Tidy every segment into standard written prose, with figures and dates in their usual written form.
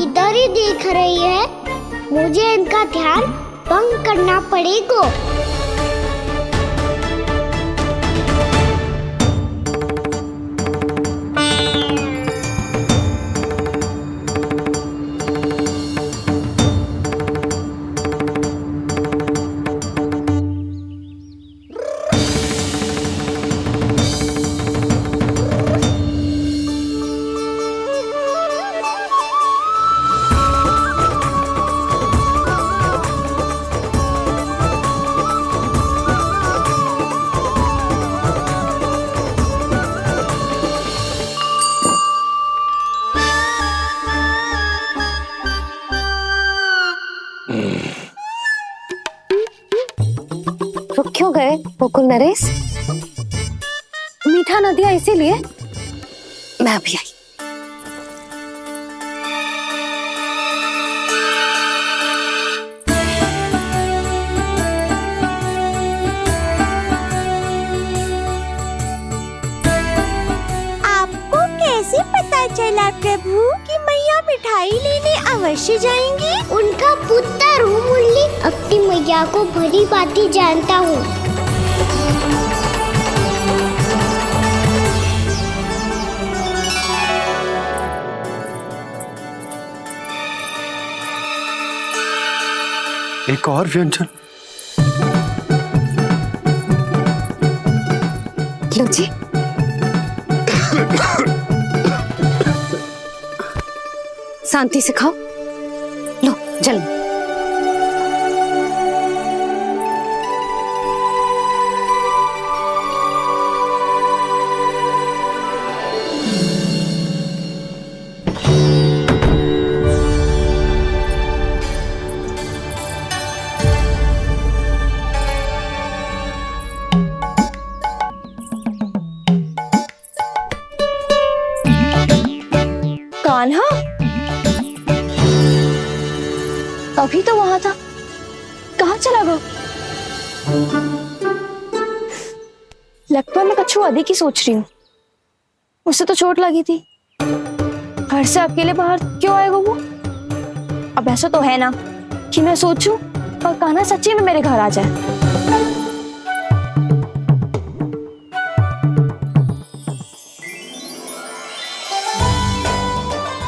इधर ही देख रही है। मुझे इनका ध्यान भंग करना पड़ेगा। रुक क्यों गए गोकुल नरेश? मीठा न दिया इसीलिए मैं अभी आई। आपको कैसे पता चला प्रभु कि मैया मिठाई लेने अवश्य जाएंगी? उनका पुत्र हूँ मुरली, अपनी मैया को भली भांति जानता हूँ। एक और व्यंजन। लो जी। शांति से खाओ। लो जल। कान्हा अभी तो वहां था, कहाँ चला गया? लगता है मैं कच्छू आदि की सोच रही हूँ। उसे तो चोट लगी थी, घर से अकेले बाहर क्यों आएगा वो? अब ऐसा तो है ना कि मैं सोचूं और कान्हा सच्ची में मेरे घर आ जाए।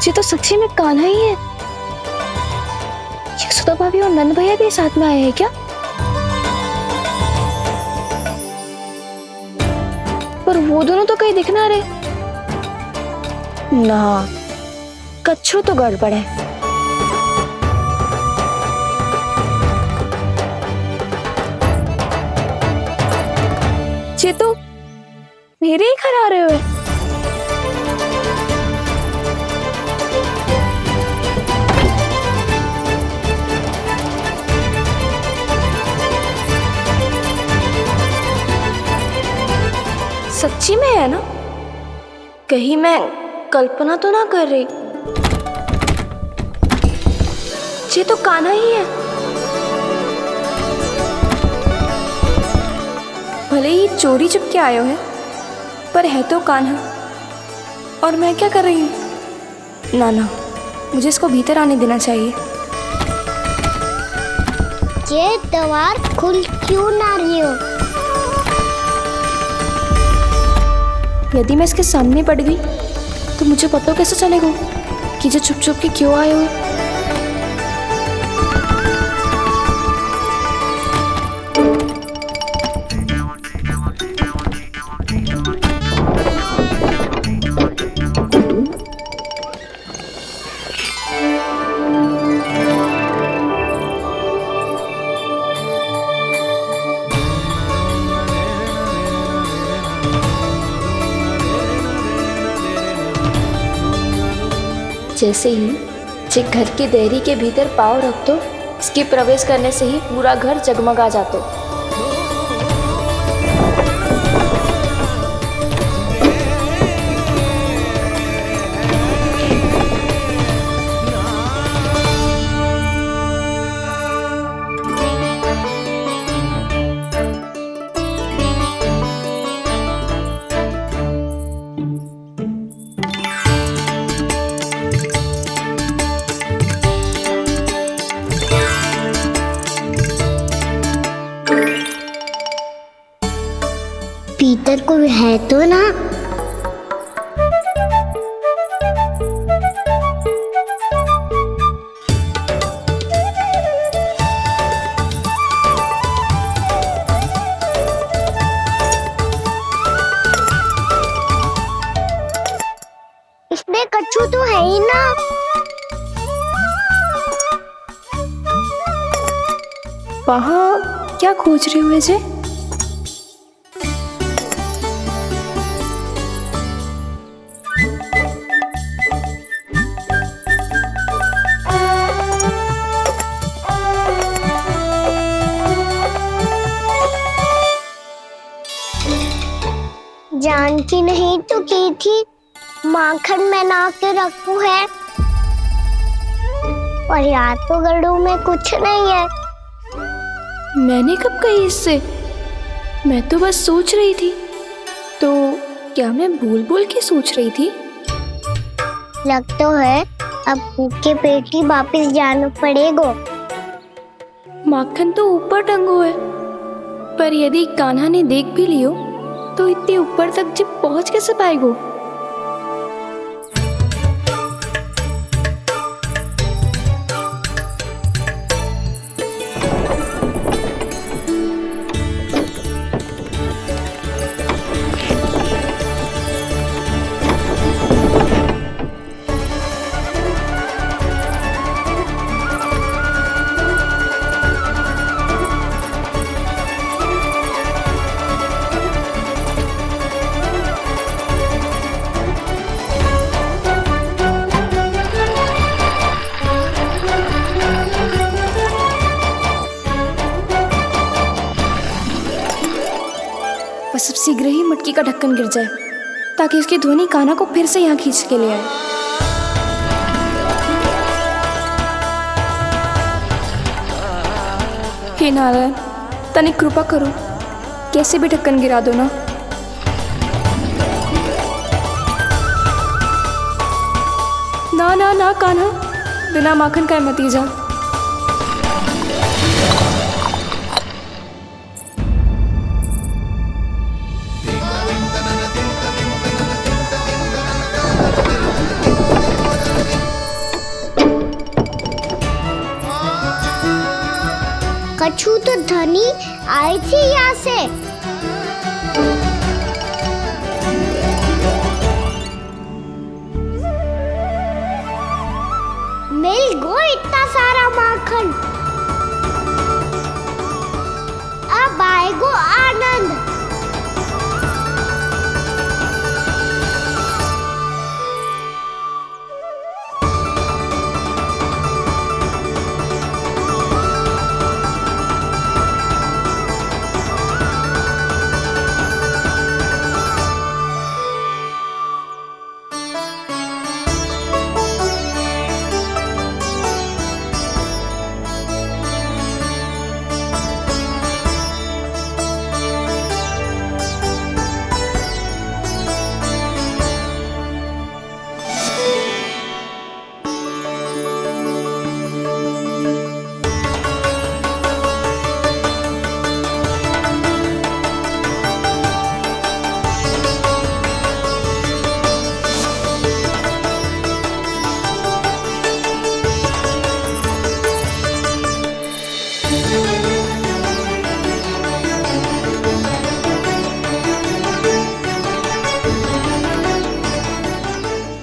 ये तो सच्ची में कान्हा ही है। यशोदा भाभी और नंद भैया भी साथ में आए हैं क्या? पर वो दोनों तो कहीं दिख ना रहे। ना, कच्छू तो गड़बड़ है। ये तो मेरे ही घर आ रहे हो। सच्ची में है ना? कहीं मैं कल्पना तो ना कर रही? ये तो कान्हा ही है। भले ही चोरी चुपके आए हो है, पर है तो कान्हा। और मैं क्या कर रही हूँ? ना ना, मुझे इसको भीतर आने देना चाहिए। ये द्वार खुल क्यों ना रही हो? यदि मैं इसके सामने पड़ गई तो मुझे पता कैसे चलेगा कि जो छुप छुप के क्यों आए हो? जैसे ही जे घर की देहरी के भीतर पाँव रख दो, इसके प्रवेश करने से ही पूरा घर जगमगा जातो। भीतर कोई है तो ना। इसमें कच्छू तो है ही ना। वहाँ क्या खोज रही हुए जे? जानकी नहीं तो की थी माखन में ना के रखू है, और याद तो गड़ू में कुछ नहीं है। मैंने कब कही इससे? मैं तो बस सोच रही थी। तो क्या मैं भूल भूल के सोच रही थी? लग तो है अब भूखे पेट ही वापिस जाना पड़ेगा। माखन तो ऊपर टंगो है, पर यदि कान्हा ने देख भी लियो तो इतने ऊपर तक जब पहुंच कैसे पाएगो? बस अब शीघ्र ही मटकी का ढक्कन गिर जाए ताकि उसकी ध्वनि कान्हा को फिर से यहाँ खींच के ले आए। हे नारायण, तनिक कृपा करो, कैसे भी ढक्कन गिरा दो ना। ना ना ना कान्हा, बिना माखन का मत ही जा। कच्छू तो धनी आई थी यहाँ से। मिल गो इतना सारा माखन, अब आएगो आनंद।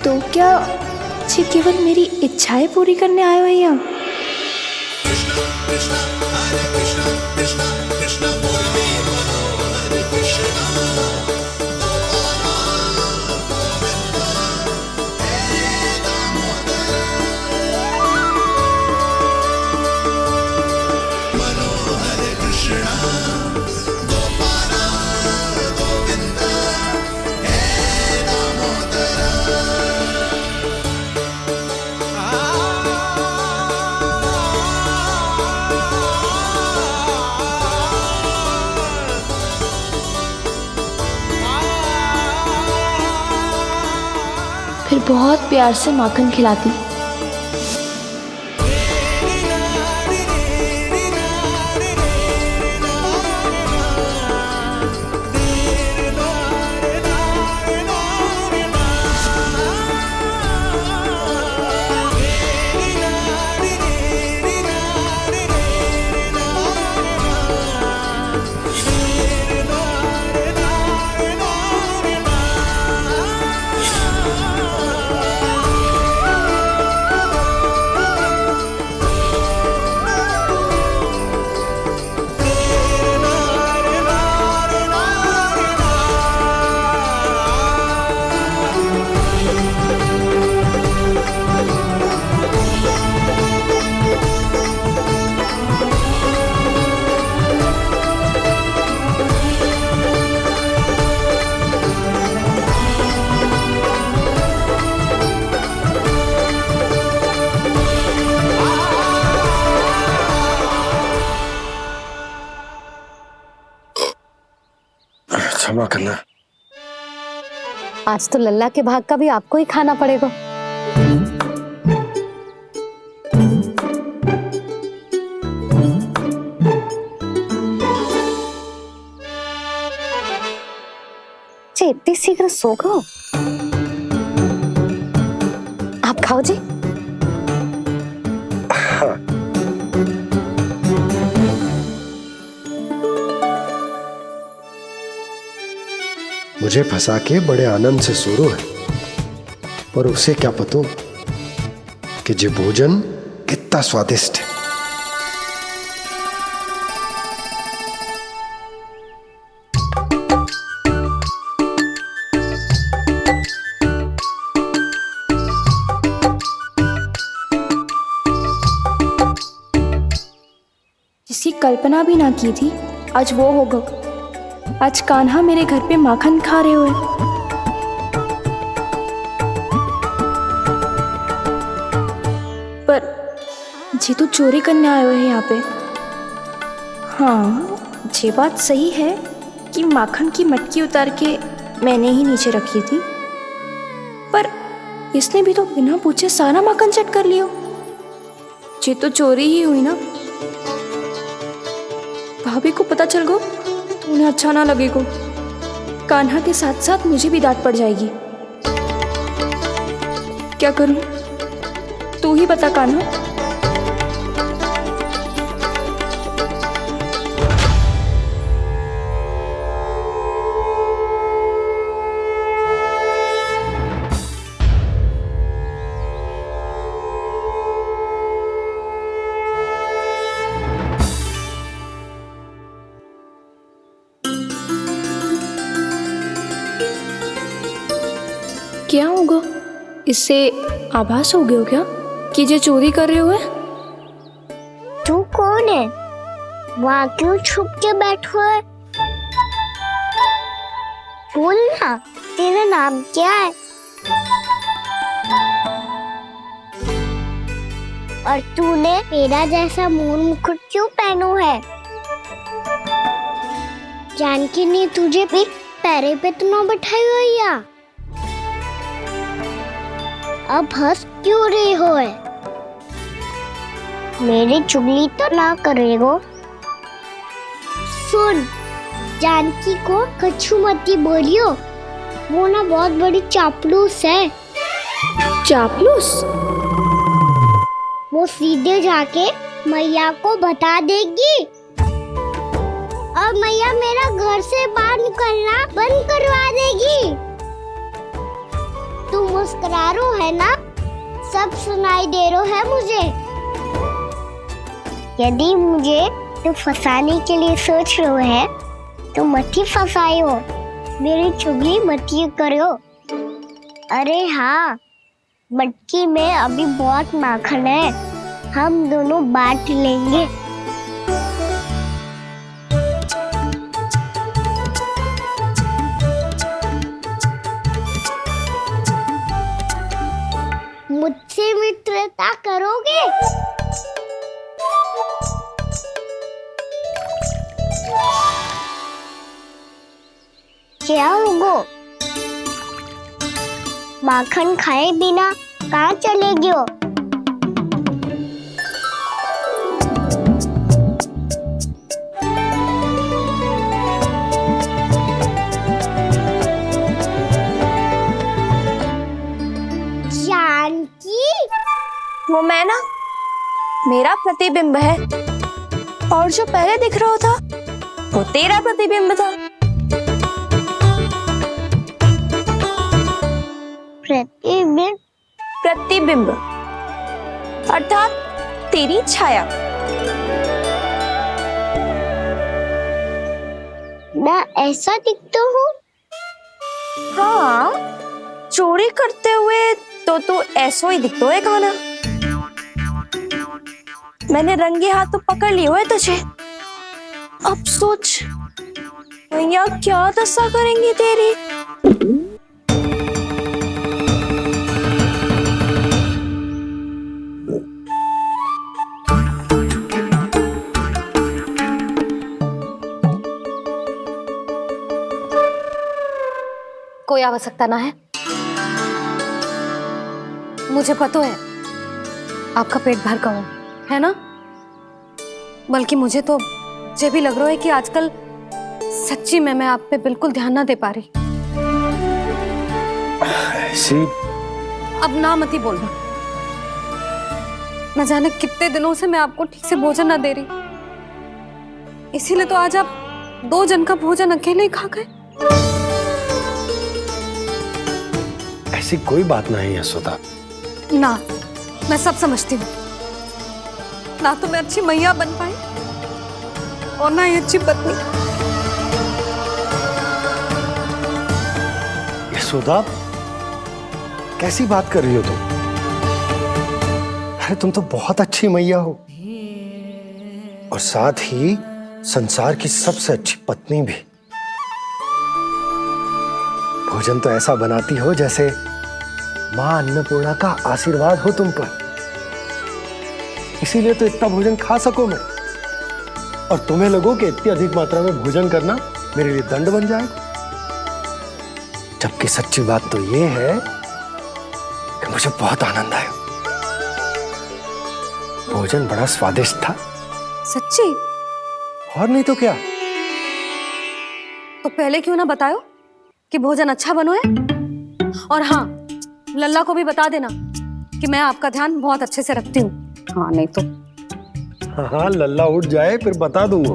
तो क्या ये केवल मेरी इच्छाएं पूरी करने आए हो यहाँ? फिर बहुत प्यार से माखन खिलाती। क्षमा करना। आज तो लल्ला के भाग का भी आपको ही खाना पड़ेगा। इतनी शीघ्र सो गो? आप खाओ जी। हाँ। मुझे फंसा के बड़े आनंद से सो रहा है, पर उसे क्या पता कि ये भोजन कितना स्वादिष्ट है। जिसकी कल्पना भी ना की थी, आज वो होगा। आज कान्हा मेरे घर पे माखन खा रहे हुए। पर जी तो चोरी करने आए हुए हैं यहाँ पे। हाँ, ये बात सही है कि माखन की मटकी उतार के मैंने ही नीचे रखी थी, पर इसने भी तो बिना पूछे सारा माखन चट कर लियो। ये तो चोरी ही हुई ना। भाभी को पता चल गो तो उन्हें अच्छा ना लगेगा। कान्हा के साथ साथ मुझे भी डांट पड़ जाएगी। क्या करूं? तू ही बता कान्हा। क्या होगा? इससे आभास हो गया क्या कि ये चोरी कर रहे हुए? तू कौन है? वहाँ क्यों छुप के बैठो है? बोल ना, तेरा नाम क्या है? और तूने मेरा जैसा मोर मुकुट क्यों पहनो है? जानकी ने तुझे भी पैरे पे तो ना बैठाई हुई या? अब हंस क्यों रही हो है? मेरी चुगली तो ना करेगो। सुन, जानकी को कछु मती बोलियो, वो ना बहुत बड़ी चापलूस है। चापलूस? वो सीधे जाके मैया को बता देगी और मैया मेरा घर से बाहर निकलना बंद करवा देगी। तू मुस्कुरा रो है ना? सब सुनाई दे रो है मुझे। यदि मुझे तू फंसाने के लिए सोच रो है तो मत ही फंसायो, मेरी चुगली मत ही करो। अरे हाँ, मटकी में अभी बहुत माखन है, हम दोनों बांट लेंगे। मुझसे मित्रता करोगे? क्या होगो? माखन खाए बिना कहाँ चलेगी हो? जानकी? वो मैं ना, मेरा प्रतिबिंब है, और जो पहले दिख रहा था वो तेरा प्रतिबिंब था। प्रतिबिंब? प्रतिबिंब अर्थात तेरी छाया। मैं ऐसा दिखता हूँ? हाँ, चोरी करते हुए तो तू ऐसा ही दिखता है कान्हा। मैंने रंगे हाथ तो पकड़ लिए हुए तुझे। अब सोच भैया क्या दशा करेंगी तेरी। कोई आवश्यकता ना है। मुझे पता है आपका पेट भर का हो, है ना? बल्कि मुझे तो ये भी लग रहा है कि आजकल सच्ची में मैं आप पे बिल्कुल ध्यान ना दे पा रही। ऐसी अब ना मत ही बोलना। न जाने कितने दिनों से मैं आपको ठीक से भोजन ना दे रही, इसीलिए तो आज आप 2 जन का भोजन अकेले ही खा गए। ऐसी कोई बात नहीं है सुधा। ना, मैं सब समझती हूँ। ना तो मैं अच्छी मैया बन पाई और ना ही अच्छी पत्नी। यशोदा, कैसी बात कर रही हो तुम? अरे तुम तो बहुत अच्छी मैया हो और साथ ही संसार की सबसे अच्छी पत्नी भी। भोजन तो ऐसा बनाती हो जैसे मां अन्नपूर्णा का आशीर्वाद हो तुम पर। इसीलिए तो इतना भोजन खा सको मैं, और तुम्हें लगो कि इतनी अधिक मात्रा में भोजन करना मेरे लिए दंड बन जाएगा। जबकि सच्ची बात तो ये है कि मुझे बहुत आनंद आया। भोजन बड़ा स्वादिष्ट था। सच्ची? और नहीं तो क्या। तो पहले क्यों ना बताओ कि भोजन अच्छा बनो है? और हाँ, लल्ला को भी बता देना कि मैं आपका ध्यान बहुत अच्छे से रखती हूँ। हाँ नहीं तो। हाँ, लल्ला उठ जाए फिर बता दूंगा।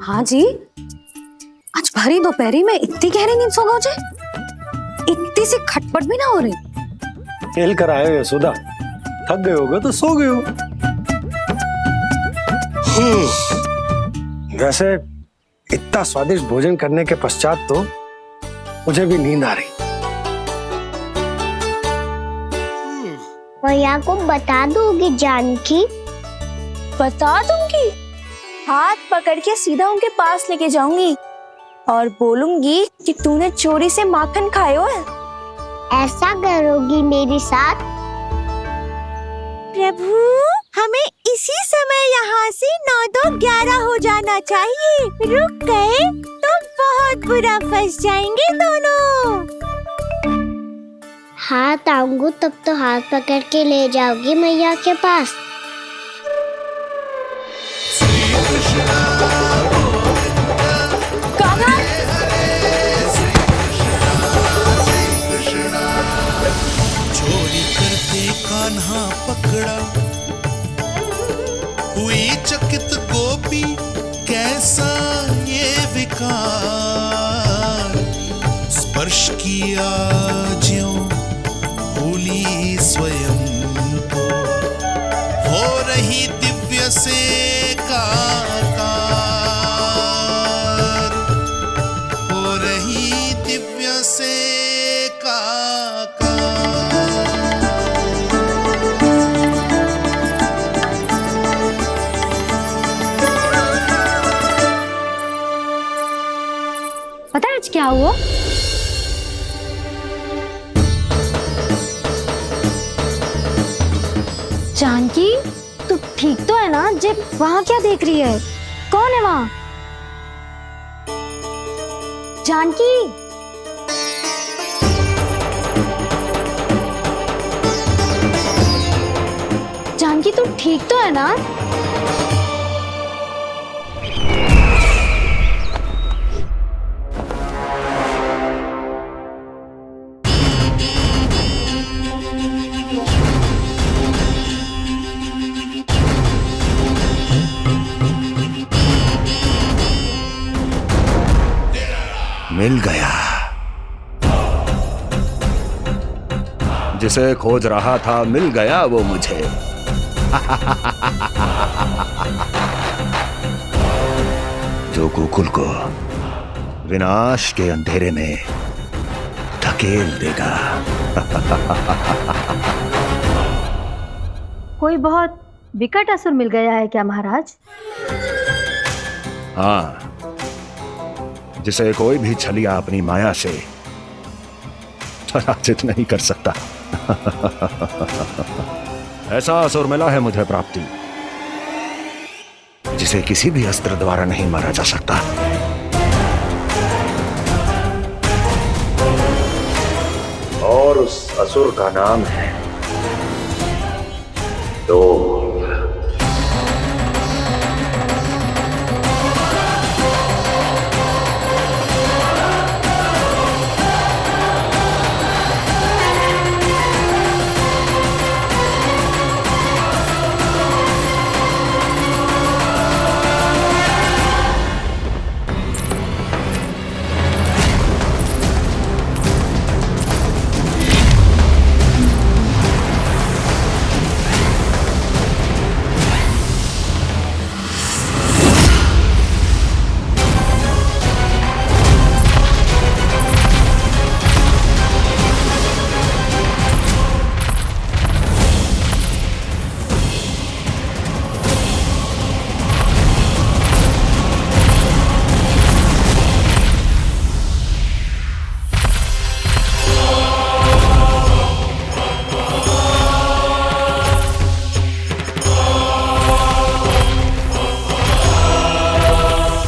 हाँ जी, आज भरी दोपहरी में इतनी गहरी नींद सो गए? इतनी सी खटपट भी ना हो रही? खेल कर आए हो यशोदा, थक गए होगे तो सो गए हो। वैसे इतना स्वादिष्ट भोजन करने के पश्चात तो मुझे भी नींद आ रही। मैया को बता दोगी जानकी? बता दूंगी। हाथ पकड़ के सीधा उनके पास लेके जाऊंगी और बोलूंगी कि तूने चोरी से माखन खाया है। ऐसा करोगी मेरे साथ? प्रभु, हमें इसी समय यहाँ से 9-2-11 हो जाना चाहिए। रुक गए तो बहुत बुरा फंस जाएंगे दोनों। हाथ आऊंगी तब तो हाथ पकड़ के ले जाओगी मैया के पास। चोरी करते कान्हा पकड़ा, हुई चकित गोपी कैसा ये विकार। स्पर्श किया ज्यों भूली स्वयं को, हो रही दिव्य से काकार, हो रही दिव्य से काकार। पता है आज क्या हुआ? जानकी, तू ठीक तो है ना? जे वहां क्या देख रही है? कौन है वहां? जानकी, जानकी तू ठीक तो है ना? मिल गया, जिसे खोज रहा था मिल गया वो मुझे। जो गोकुल को विनाश के अंधेरे में धकेल देगा। कोई बहुत विकट असुर मिल गया है क्या महाराज? हाँ, जिसे कोई भी छलिया अपनी माया से पराजित नहीं कर सकता। ऐसा असुर मिला है मुझे प्राप्ति, जिसे किसी भी अस्त्र द्वारा नहीं मारा जा सकता। और उस असुर का नाम है लोभ।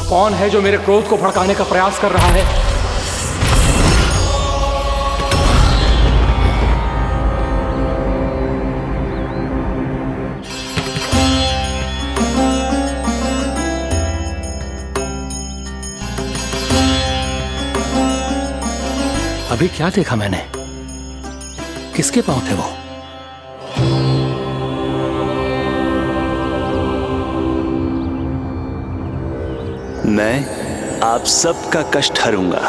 कौन है जो मेरे क्रोध को भड़काने का प्रयास कर रहा है? अभी क्या देखा मैंने? किसके पांव थे वो? मैं आप सबका कष्ट हरूंगा।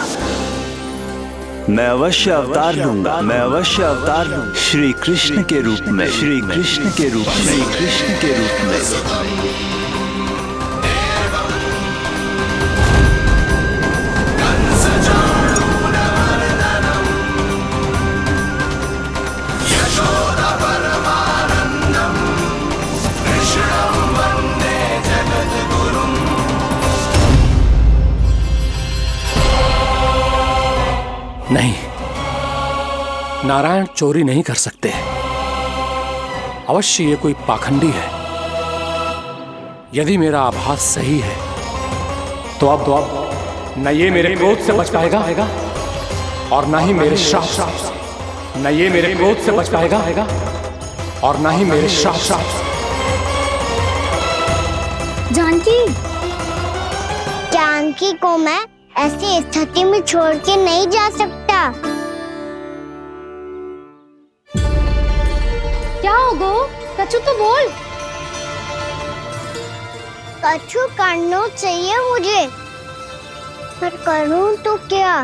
मैं अवश्य अवतार लूंगा। मैं अवश्य अवतार लूंगा श्री कृष्ण के रूप में। श्री कृष्ण के रूप में। श्री कृष्ण के रूप में। नहीं, नारायण चोरी नहीं कर सकते। अवश्य ये कोई पाखंडी है। यदि मेरा आभास सही है तो अब न ये मेरे क्रोध से बच पाएगा और न ही मेरे श्राप से। न ये मेरे क्रोध से बच पाएगा और न ही मेरे श्राप से। जानकी, जानकी को मैं ऐसी स्थिति में छोड़ के नहीं जा सकता। क्या होगो? कछु तो बोल। कछु करना चाहिए मुझे, पर करूं तो क्या?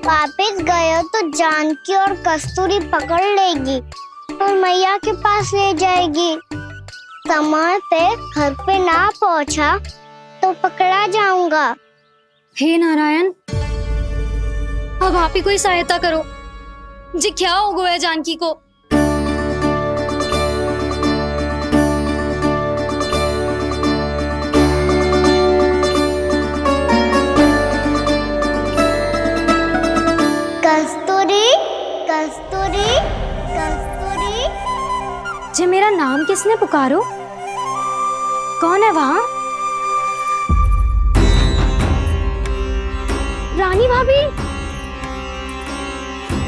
वापस गया तो जानकी और कस्तूरी पकड़ लेगी और मैया के पास ले जाएगी। समय पे घर पे ना पहुंचा तो पकड़ा जाऊंगा। हे नारायण, अब आप ही कोई सहायता करो जी। क्या हो गया है जानकी को? कस्तूरी, कस्तूरी, कस्तूरी। जी मेरा नाम किसने पुकारो? कौन है वहाँ? रानी भाभी,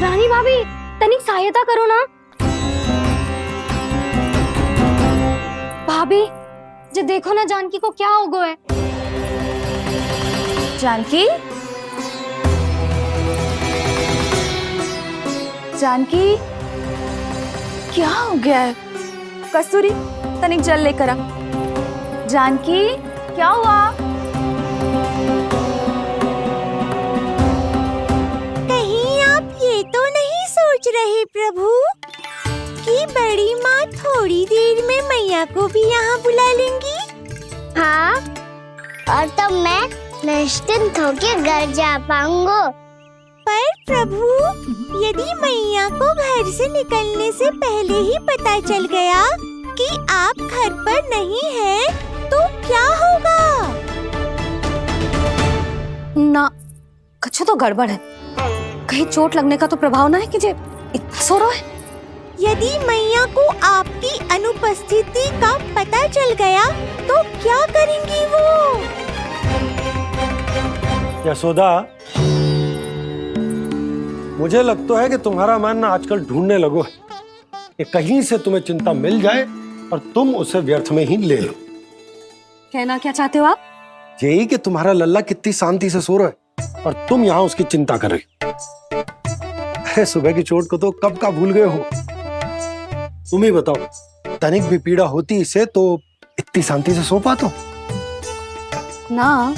रानी भाभी, तनिक सहायता करो ना। भाभी, जी देखो ना जानकी को क्या हो गया है। जानकी, जानकी, क्या हो गया है? कस्तूरी, तनिक जल लेकर आ। जानकी, क्या हुआ? कहीं आप ये तो नहीं सोच रहे प्रभु कि बड़ी माँ थोड़ी देर में मैया को भी यहाँ बुला लेंगी? हाँ, और तब मैं निश्चिंत होकर घर जा पाऊंगा। पर प्रभु, यदि मैया को घर से निकलने से पहले ही पता चल गया कि आप घर पर नहीं हैं, तो क्या होगा? ना, कछु तो गड़बड़ है। कहीं चोट लगने का तो प्रभाव ना है कि जे इतना सो रहा है। यदि मैया को आपकी अनुपस्थिति का पता चल गया तो क्या करेंगी वो? यशोदा, मुझे लगता है कि तुम्हारा मन ना आजकल ढूंढने लगो है कि कहीं से तुम्हें चिंता मिल जाए और तुम उसे व्यर्थ में ही ले लो। कहना क्या चाहते हो आप? यही कि तुम्हारा लल्ला कितनी शांति से सो रहा है और तुम यहाँ उसकी चिंता कर रहे हो। अरे सुबह की चोट को तो कब का भूल गए हो। तुम ही बताओ, तनिक भी पीड़ा होती इसे तो इतनी शांति से सो पाते हो? ना।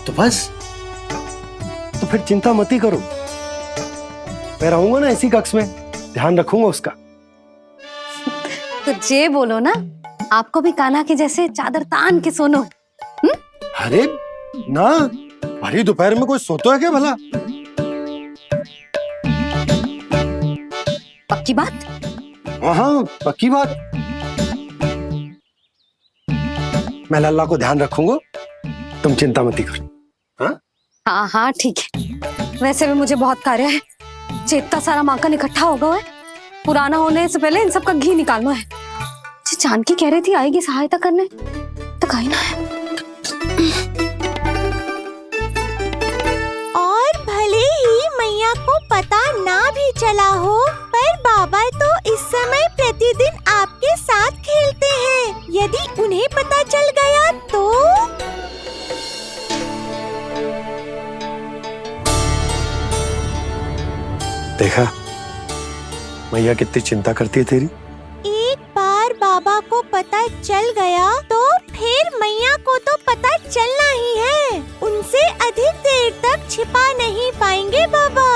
तो बस, तो फिर चिंता मत ही करो। मैं रहूंगा ना इसी कक्ष में, ध्यान रखूंगा उसका। तो जे बोलो ना, आपको भी कान्हा के जैसे चादर तान के सोनो। अरे ना, भरी दोपहर में कोई सोता है क्या भला? पक्की बात? हाँ, पक्की बात। मैं लल्ला को ध्यान रखूंगा, तुम चिंता मत करो। हाँ हाँ हाँ ठीक है। वैसे भी मुझे बहुत कार्य है। इतना सारा माखन इकट्ठा होगा है, पुराना होने से पहले इन सब का घी निकालना है। जानकी कह रही थी आएगी सहायता करने, तो कहीं ना है। और भले ही मैया को पता ना भी चला हो, पर बाबा तो इस समय प्रतिदिन आपके साथ खेलते हैं। यदि उन्हें पता चल गया तो? देखा मैया कितनी चिंता करती है तेरी। एक बार बाबा को पता चल गया तो फिर मैया को तो पता चलना ही है। उनसे अधिक देर तक छिपा नहीं पाएंगे बाबा।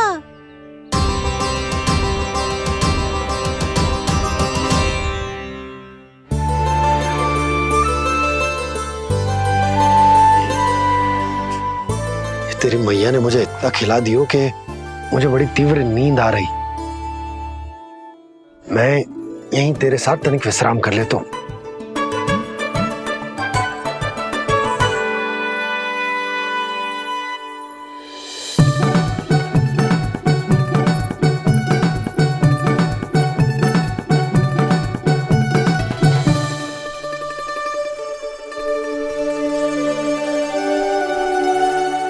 तेरी मैया ने मुझे इतना खिला दियो कि मुझे बड़ी तीव्र नींद आ रही। मैं यहीं तेरे साथ तनिक विश्राम कर लेता हूँ।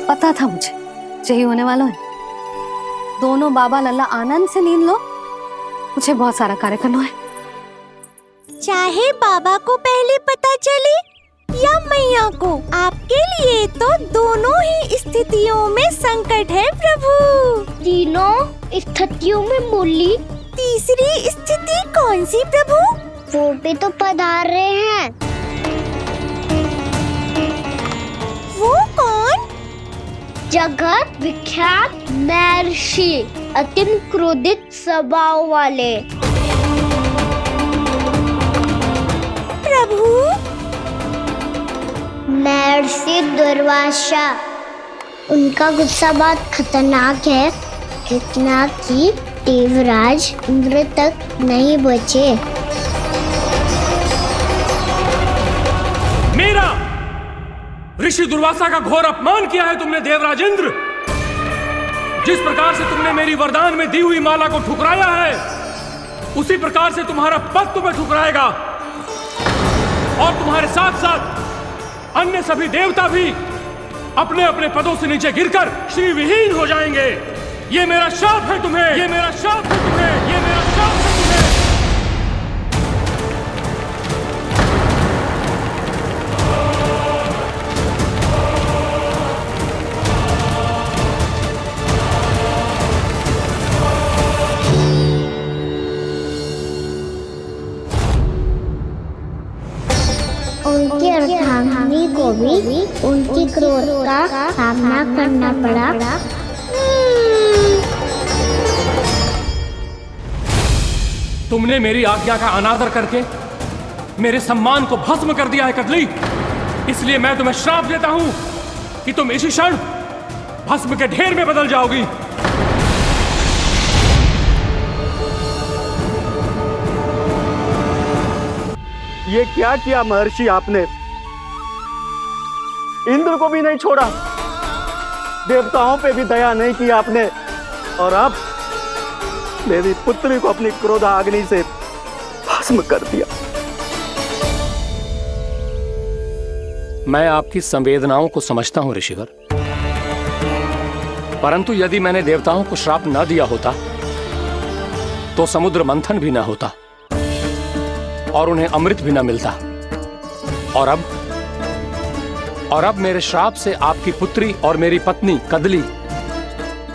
पता था मुझे यही होने वाला है। दोनों बाबा लल्ला आनंद से नींद लो, मुझे बहुत सारा कार्य करना है। चाहे बाबा को पहले पता चले या मैया को, आपके लिए तो दोनों ही स्थितियों में संकट है प्रभु। तीनों स्थितियों में बोली, तीसरी स्थिति कौन सी प्रभु? वो भी तो पधार रहे हैं। वो कौन? जगत विख्यात महर्षि, अत्यंत क्रोधित स्वभाव वाले। प्रभु, महर्षि दुर्वासा। उनका गुस्सा बहुत खतरनाक है, इतना कि देवराज इंद्र तक नहीं बचे। मेरा ऋषि दुर्वासा का घोर अपमान किया है तुमने देवराज इंद्र। जिस प्रकार से तुमने मेरी वरदान में दी हुई माला को ठुकराया है, उसी प्रकार से तुम्हारा पद तुम्हें ठुकराएगा और तुम्हारे साथ साथ अन्य सभी देवता भी अपने अपने पदों से नीचे गिरकर श्री विहीन हो जाएंगे। ये मेरा शाप है तुम्हें, ये मेरा शाप है तुम्हें, ये मेरा शाप है तुम्हें। उनकी अर्धांगिनी को भी उनकी क्रोध का सामना करना पड़ा। तुमने मेरी आज्ञा का अनादर करके मेरे सम्मान को भस्म कर दिया है कदली। इसलिए मैं तुम्हें श्राप देता हूं कि तुम इसी क्षण भस्म के ढेर में बदल जाओगी। ये क्या किया महर्षि आपने? इंद्र को भी नहीं छोड़ा, देवताओं पे भी दया नहीं की आपने, और अब मेरी पुत्री को अपनी क्रोधाग्नि से भस्म कर दिया। मैं आपकी संवेदनाओं को समझता हूं ऋषिवर, परंतु यदि मैंने देवताओं को श्राप न दिया होता तो समुद्र मंथन भी न होता और उन्हें अमृत भी न मिलता। और अब मेरे श्राप से आपकी पुत्री और मेरी पत्नी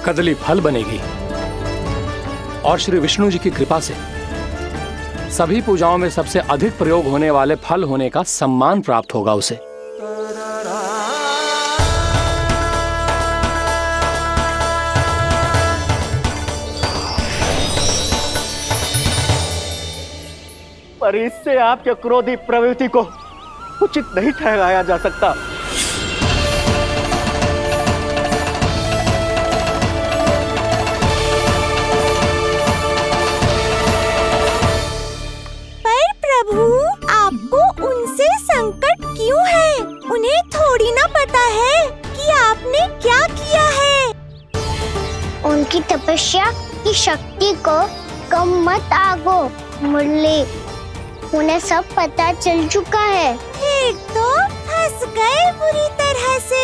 कदली फल बनेगी। और श्री विष्णु जी की कृपा से सभी पूजाओं में सबसे अधिक प्रयोग होने वाले फल होने का सम्मान प्राप्त होगा उसे। पर इससे आपके क्रोधी प्रवृत्ति को उचित नहीं ठहराया जा सकता। पर प्रभु, आपको उनसे संकट क्यों है? उन्हें थोड़ी ना पता है कि आपने क्या किया है। उनकी तपस्या की शक्ति को कम मत आगो मुरली, उन्हें सब पता चल चुका है। फिर तो फंस गए बुरी तरह से।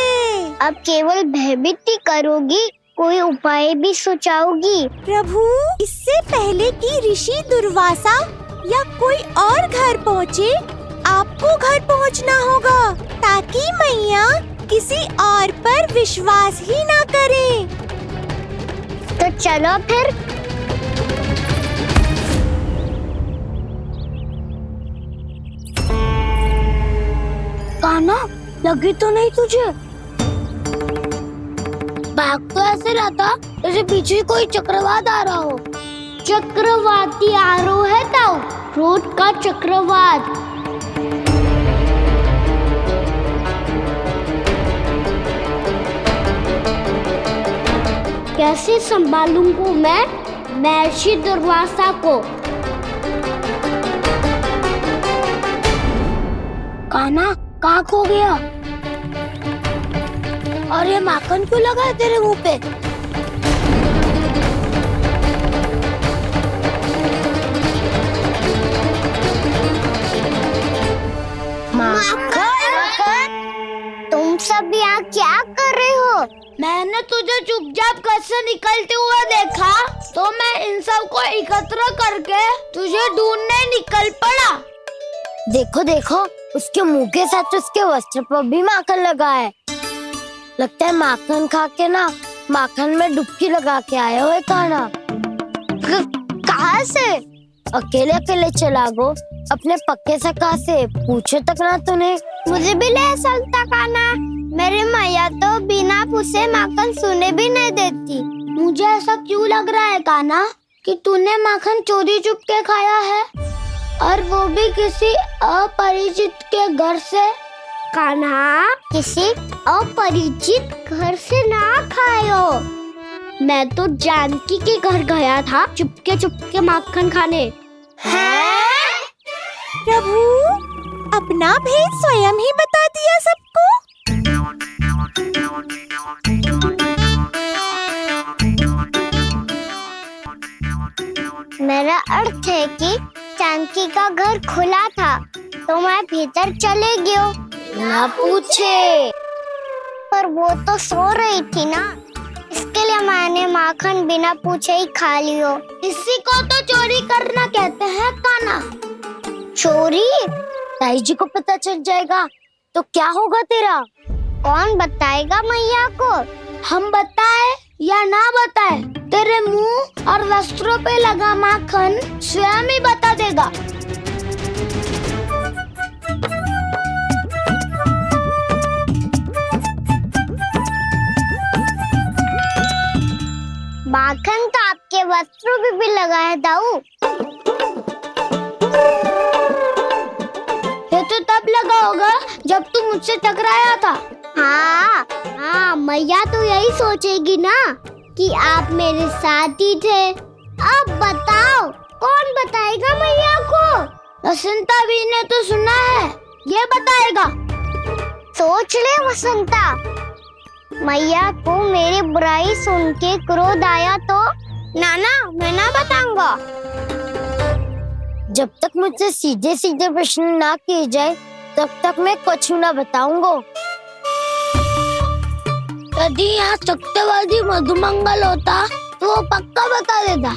अब केवल भयभीत ही करोगी, कोई उपाय भी सुझाओगी? प्रभु, इससे पहले कि ऋषि दुर्वासा या कोई और घर पहुँचे, आपको घर पहुँचना होगा ताकि मैया किसी और पर विश्वास ही ना करे। तो चलो फिर। कान्हा, लगी तो नहीं तुझे? भाग तो ऐसे रहा था जैसे पीछे कोई चक्रवात आ रहा हो। चक्रवाती आरोह है ताऊ, क्रोध का चक्रवात। कैसे संभालूंगा मैं महर्षि दुर्वासा को? कान्हा, कहाँ खो गया? और ये माखन क्यों लगा है तेरे मुंह पे? माखन? तुम सब यहाँ क्या कर रहे हो? मैंने तुझे चुपचाप घर से निकलते हुए देखा तो मैं इन सब को एकत्र करके तुझे ढूंढने निकल पड़ा। देखो देखो, उसके मुंह के साथ उसके वस्त्र पर भी माखन लगा है। लगता है माखन खा के ना माखन में डुबकी लगा के आए हुए कान्हा। कहाँ से? अकेले अकेले चला गो अपने पक्के सखा से, पूछो तक ना तूने। मुझे भी ले चलता कान्हा, मेरी मैया तो बिना पूछे माखन सुने भी नहीं देती। मुझे ऐसा क्यों लग रहा है कान्हा कि तूने माखन चोरी चुप के खाया है, और वो भी किसी अपरिचित के घर से? कान्हा, किसी अपरिचित घर से ना खायो। मैं तो जानकी के घर गया था चुपके माखन खाने। हैं? प्रभु, अपना भेद स्वयं ही बता दिया सबको। मेरा अर्थ है कि जानकी का घर खुला था तो मैं भीतर चले गयो। ना पूछे। पर वो तो सो रही थी ना, इसके लिए मैंने माखन बिना पूछे ही खा लियो। इसी को तो चोरी करना कहते हैं कान्हा। चोरी? ताई जी को पता चल जाएगा तो क्या होगा तेरा? कौन बताएगा मैया को? हम बताए या ना बताए, तेरे मुंह और वस्त्रों पे लगा माखन स्वयं ही बता देगा। माखन तो आपके वस्त्रों पे भी लगा है दाऊ। ये तो तब लगा होगा जब तुम मुझसे टकराया था। हाँ, मैया तो यही सोचेगी ना कि आप मेरे साथ ही थे। अब बताओ, कौन बताएगा मैया को? वसंता भी ने तो सुना है, ये बताएगा। सोच ले वसंता, मैया को मेरी बुराई सुन के क्रोध आया तो? नाना, मैं ना बताऊंगा। जब तक मुझसे सीधे सीधे प्रश्न ना किए जाए तब तक मैं कुछ ना बताऊंगा। यदि यहाँ सत्यवादी मधुमंगल होता तो वो पक्का बता देता।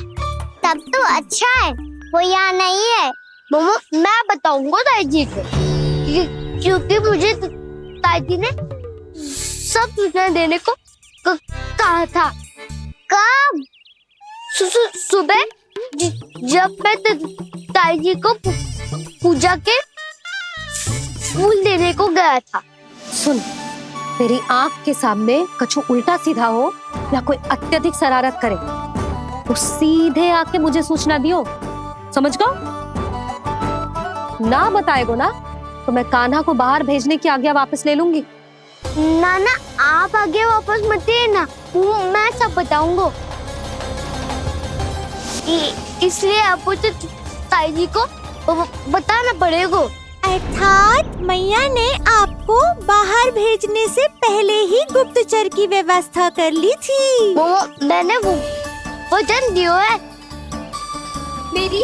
तब तो अच्छा है वो यहाँ नहीं है। मोमो मैं बताऊंगा ताई जी को, क्योंकि मुझे ताई जी ने सब सूचना देने को कहा था। कब? सुबह जब मैं ताई जी को पूजा के फूल देने को गया था। सुन, तेरी आंख के सामने कछु उल्टा सीधा हो या कोई अत्यधिक शरारत करे तो सीधे आके मुझे सूचना दियो, समझ गो? ना बताएगो ना तो मैं कान्हा को बाहर भेजने की आज्ञा वापस ले लूंगी। नाना आप आगे वापस मत देना, मैं सब बताऊंगा। इसलिए आपको तो ताई जी को बताना पड़ेगा। अर्थात मैया ने आपको बाहर भेजने से पहले ही गुप्तचर की व्यवस्था कर ली थी। मैंने वो वचन दिया है। मेरी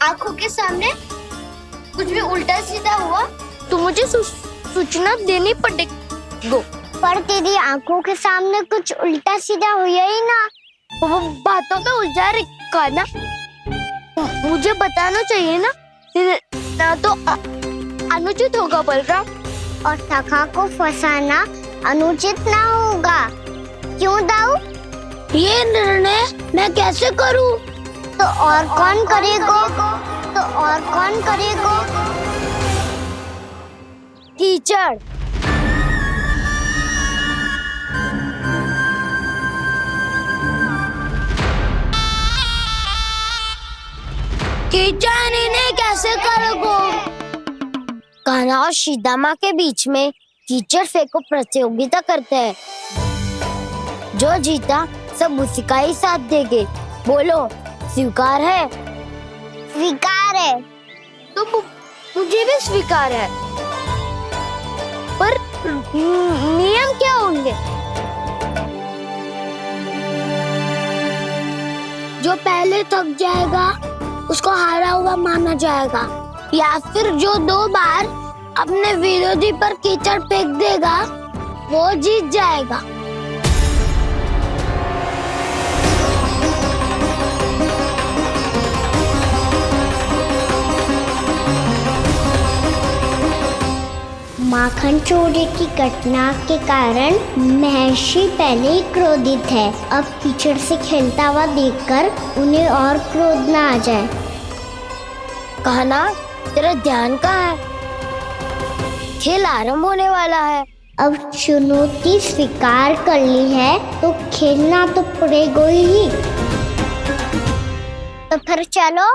आंखों के सामने कुछ भी उल्टा सीधा हुआ तो मुझे सूचना देनी पड़ेगी। पर तेरी आंखों के सामने कुछ उल्टा सीधा हुआ ही ना, वो बातों पे उलझा रखा ना, मुझे बताना चाहिए ना तो अनुचित होगा बलराम। और सखा को फंसाना अनुचित ना होगा, क्यों दाऊ? ये निर्णय मैं कैसे करूं? तो और कौन करेगा? कीचड़। कीचड़ इन्हें कैसे करोगे? कान्हा और सीता माँ के बीच में कीचड़ फेंको प्रतियोगिता करते हैं। जो जीता सब उसी का ही साथ देंगे। बोलो स्वीकार है? स्वीकार है। तो मुझे भी स्वीकार है। पर नियम क्या होंगे? जो पहले थक जाएगा उसको हारा हुआ माना जाएगा, या फिर जो 2 बार अपने विरोधी पर कीचड़ फेंक देगा वो जीत जाएगा। माखन चोरी की घटना के कारण महर्षि पहले ही क्रोधित है। अब कीचड़ से खेलता हुआ देखकर उन्हें और क्रोध ना आ जाए। कहना तेरा ध्यान कहाँ है? खेल आरंभ होने वाला है। अब चुनौती स्वीकार कर ली है तो खेलना तो पड़ेगा ही। तो फिर चलो।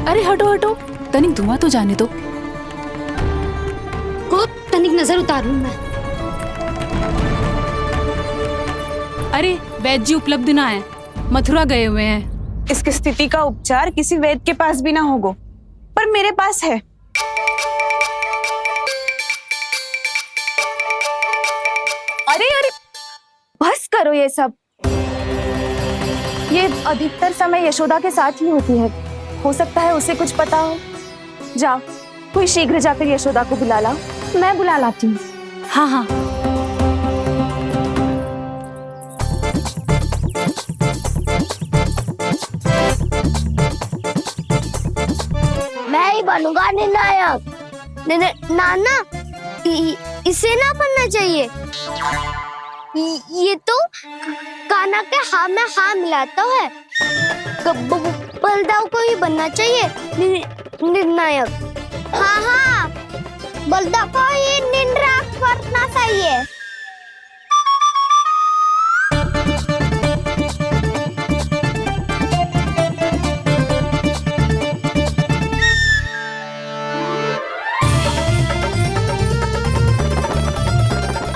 अरे हटो हटो, तनिक धुआं तो जाने दो। को तनिक नजर उतार लूं मैं। अरे वैद्य जी उपलब्ध ना है, मथुरा गए हुए हैं। इसकी स्थिति का उपचार किसी वैद्य के पास भी ना होगा, पर मेरे पास है। अरे अरे बस करो ये सब। ये अधिकतर समय यशोदा के साथ ही होती है। हो सकता है उसे कुछ पता हो। जा, कोई शीघ्र जाकर यशोदा को बुला ला। मैं बुला लाती हूँ। हाँ हाँ। मैं ही बनूंगा निर्णायक। नाना इसे ना बनना चाहिए। ये तो कान्हा के हाँ में हाँ मिलाता है। बलदाव को ही बनना चाहिए निर्णायक। हाँ हाँ, बलदाव को ही निर्णायक बनना चाहिए।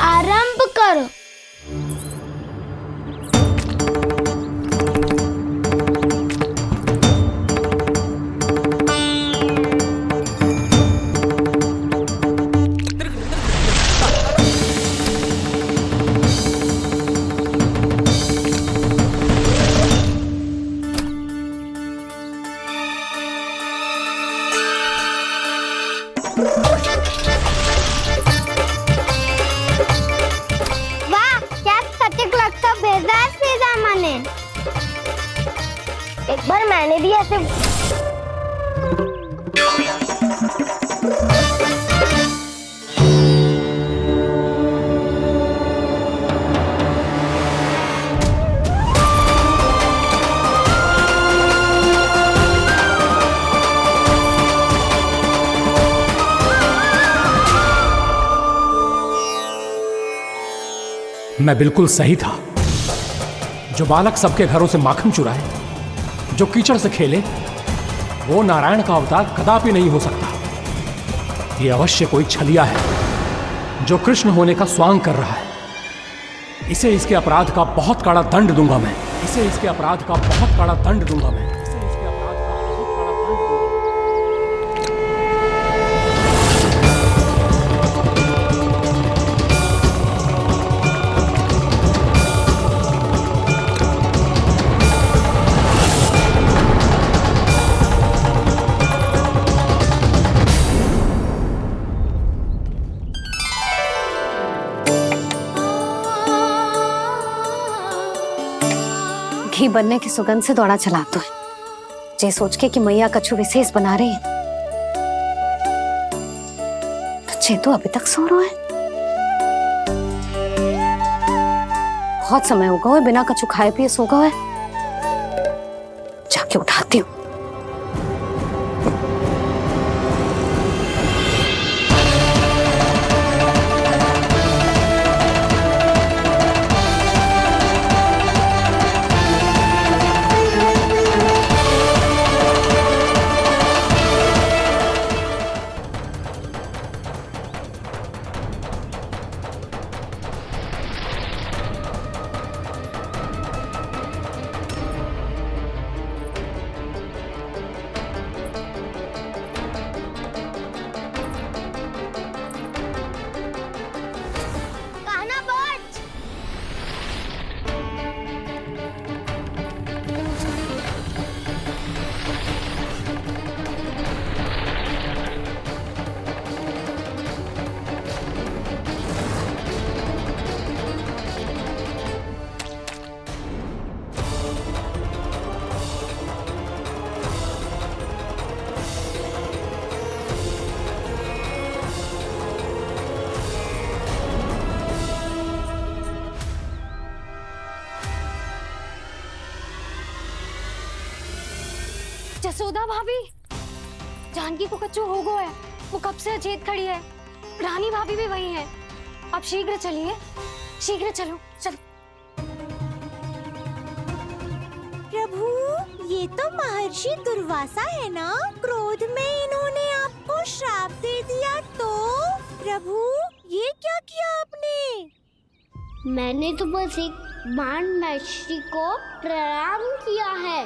आरंभ करो। रहने दिया ऐसे। मैं बिल्कुल सही था। जो बालक सबके घरों से माखन चुराए, जो कीचड़ से खेले, वो नारायण का अवतार कदापि नहीं हो सकता। ये अवश्य कोई छलिया है जो कृष्ण होने का स्वांग कर रहा है। इसे इसके अपराध का बहुत कड़ा दंड दूंगा मैं। इसे इसके अपराध का बहुत कड़ा दंड दूंगा मैं। घी बनने की सुगंध से दौड़ा चला तो है, जे सोच के कि मैया कछु विशेष बना रही है। बच्चे तो अभी तक सो रहे हैं। बहुत समय हो गया है बिना कछु खाए पिए सो गए। जाके उठाती हूँ। जसोदा भाभी, जानकी को कच्चू हो गया है। वो कब से अचेत खड़ी है। रानी भाभी भी वही है। आप शीघ्र चलिए, शीघ्र चलो चलो। प्रभु, ये तो महर्षि दुर्वासा है ना? क्रोध में इन्होंने आपको श्राप दे दिया तो? प्रभु, ये क्या किया आपने? मैंने तो बस एक बाण महर्षि को प्रणाम किया है।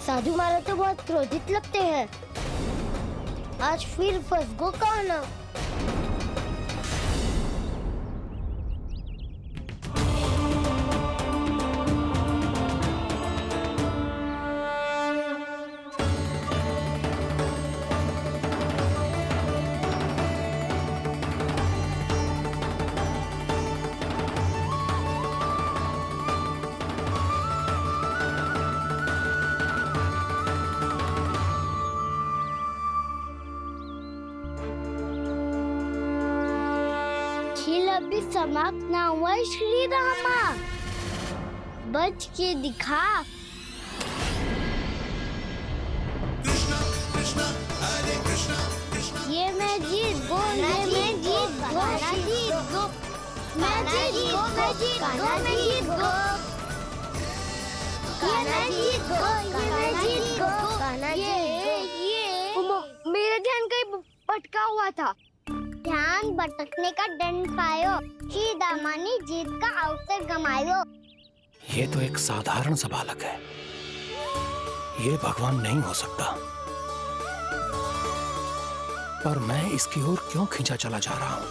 साधु महाराज तो बहुत क्रोधित लगते हैं। आज फिर फंस गो कहना। खेल अभी समाप्त ना हुआ श्री रामा। बच के दिखा। ये मैं जीत गो, ये मैं जीत गो, जीत गो, मैं जीत गो, मैं जीत गो, मैं जीत गो, ये मैं जीत गो, ये मैं जीत गो, ये मेरा ध्यान कहीं भटका हुआ था। ध्यान भटकने का दंड पायो, श्री दामानी जीत का अवसर गमायो। ये तो एक साधारण सा बालक है। ये भगवान नहीं हो सकता। पर मैं इसकी ओर क्यों खींचा चला जा रहा हूं?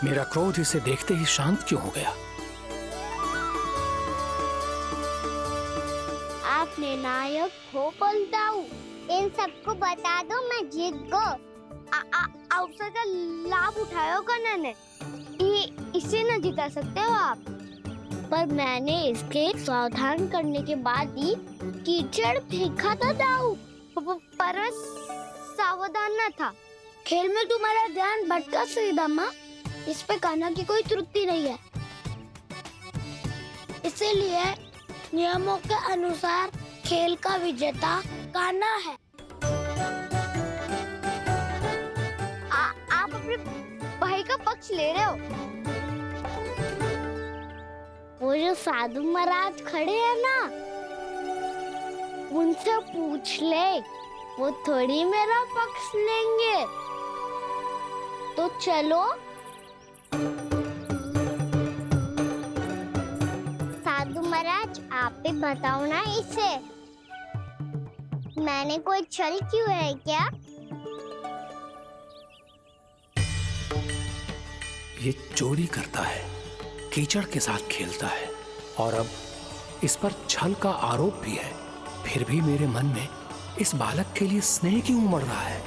मेरा क्रोध इसे देखते ही शांत क्यों हो गया? आपने नायक हो पलटाऊ। इन सबको बता दो मैं जीत गो। अवसर का लाभ उठायो कन्या ने। इसे न जिता सकते हो आप। पर मैंने इसके सावधान करने के बाद ही कीचड़ फेंका था दाऊ, पर मैं सावधान न था। खेल में तुम्हारा ध्यान भटका सुदामा, इस पे कान्हा की कोई त्रुटि नहीं है। इसीलिए नियमों के अनुसार खेल का विजेता कान्हा है। आप अपने भाई का पक्ष ले रहे हो। वो जो साधु महाराज खड़े हैं ना, उनसे पूछ ले, वो थोड़ी मेरा पक्ष लेंगे। तो चलो। साधु महाराज आप भी बताओ ना इसे, मैंने कोई छल क्यों है क्या? ये चोरी करता है, कीचड़ के साथ खेलता है और अब इस पर छल का आरोप भी है। फिर भी मेरे मन में इस बालक के लिए स्नेह क्यों उमड़ रहा है?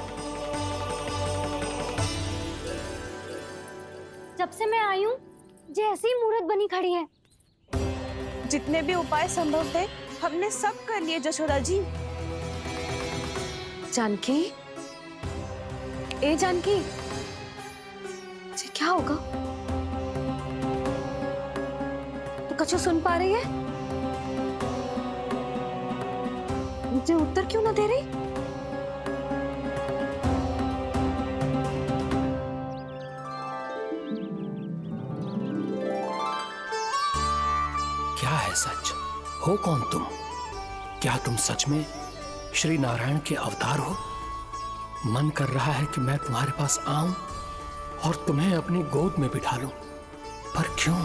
जब से मैं आई हूँ जैसी ही मूर्त बनी खड़ी है। जितने भी उपाय संभव थे हमने सब कर लिए जशोदा जी। जानकी, ए जानकी, ये क्या होगा? तो कछु सुन पा रही है? मुझे उत्तर क्यों ना दे रही? क्या है सच? हो कौन तुम? क्या तुम सच में श्री नारायण के अवतार हो? मन कर रहा है कि मैं तुम्हारे पास आऊं और तुम्हें अपनी गोद में बिठा लूं, पर क्यों?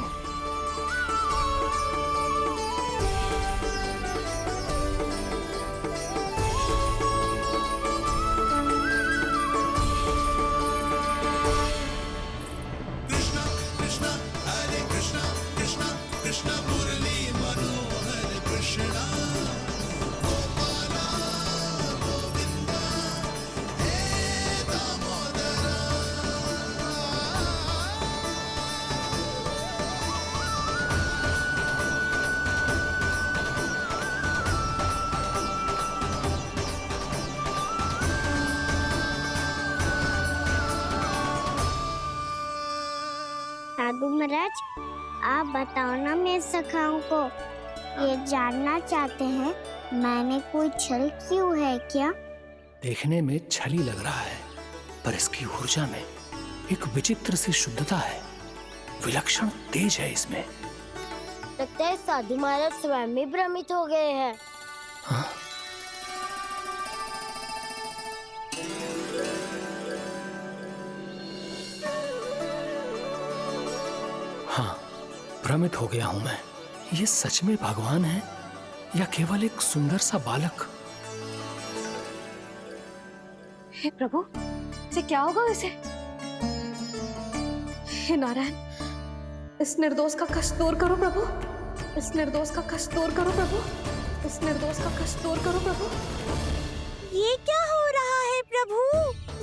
साधु महाराज आप बताओ ना मेरे सखाओं को, ये जानना चाहते हैं मैंने कोई छल क्यों है क्या? देखने में छली लग रहा है, पर इसकी ऊर्जा में एक विचित्र सी शुद्धता है, विलक्षण तेज है इसमें। लगता है साधु महाराज स्वयं भी भ्रमित हो गए हैं। हाँ? हाँ, भ्रमित हो गया हूं मैं। ये सच में भगवान है या केवल एक सुंदर सा बालक? हे प्रभु, इसे क्या होगा वैसे? हे नारायण, इस निर्दोष का कष्ट दूर करो प्रभु, इस निर्दोष का कष्ट दूर करो प्रभु, इस निर्दोष का कष्ट दूर करो प्रभु। ये क्या हो रहा है प्रभु?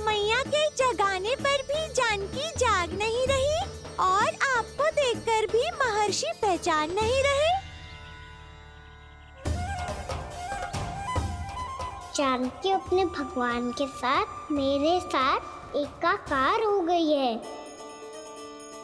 मैया के जगाने पर भी जानकी जाग नहीं रही और आपको देखकर भी महर्षि पहचान नहीं रहे। जानकी अपने भगवान के साथ मेरे साथ एकाकार हो गई है।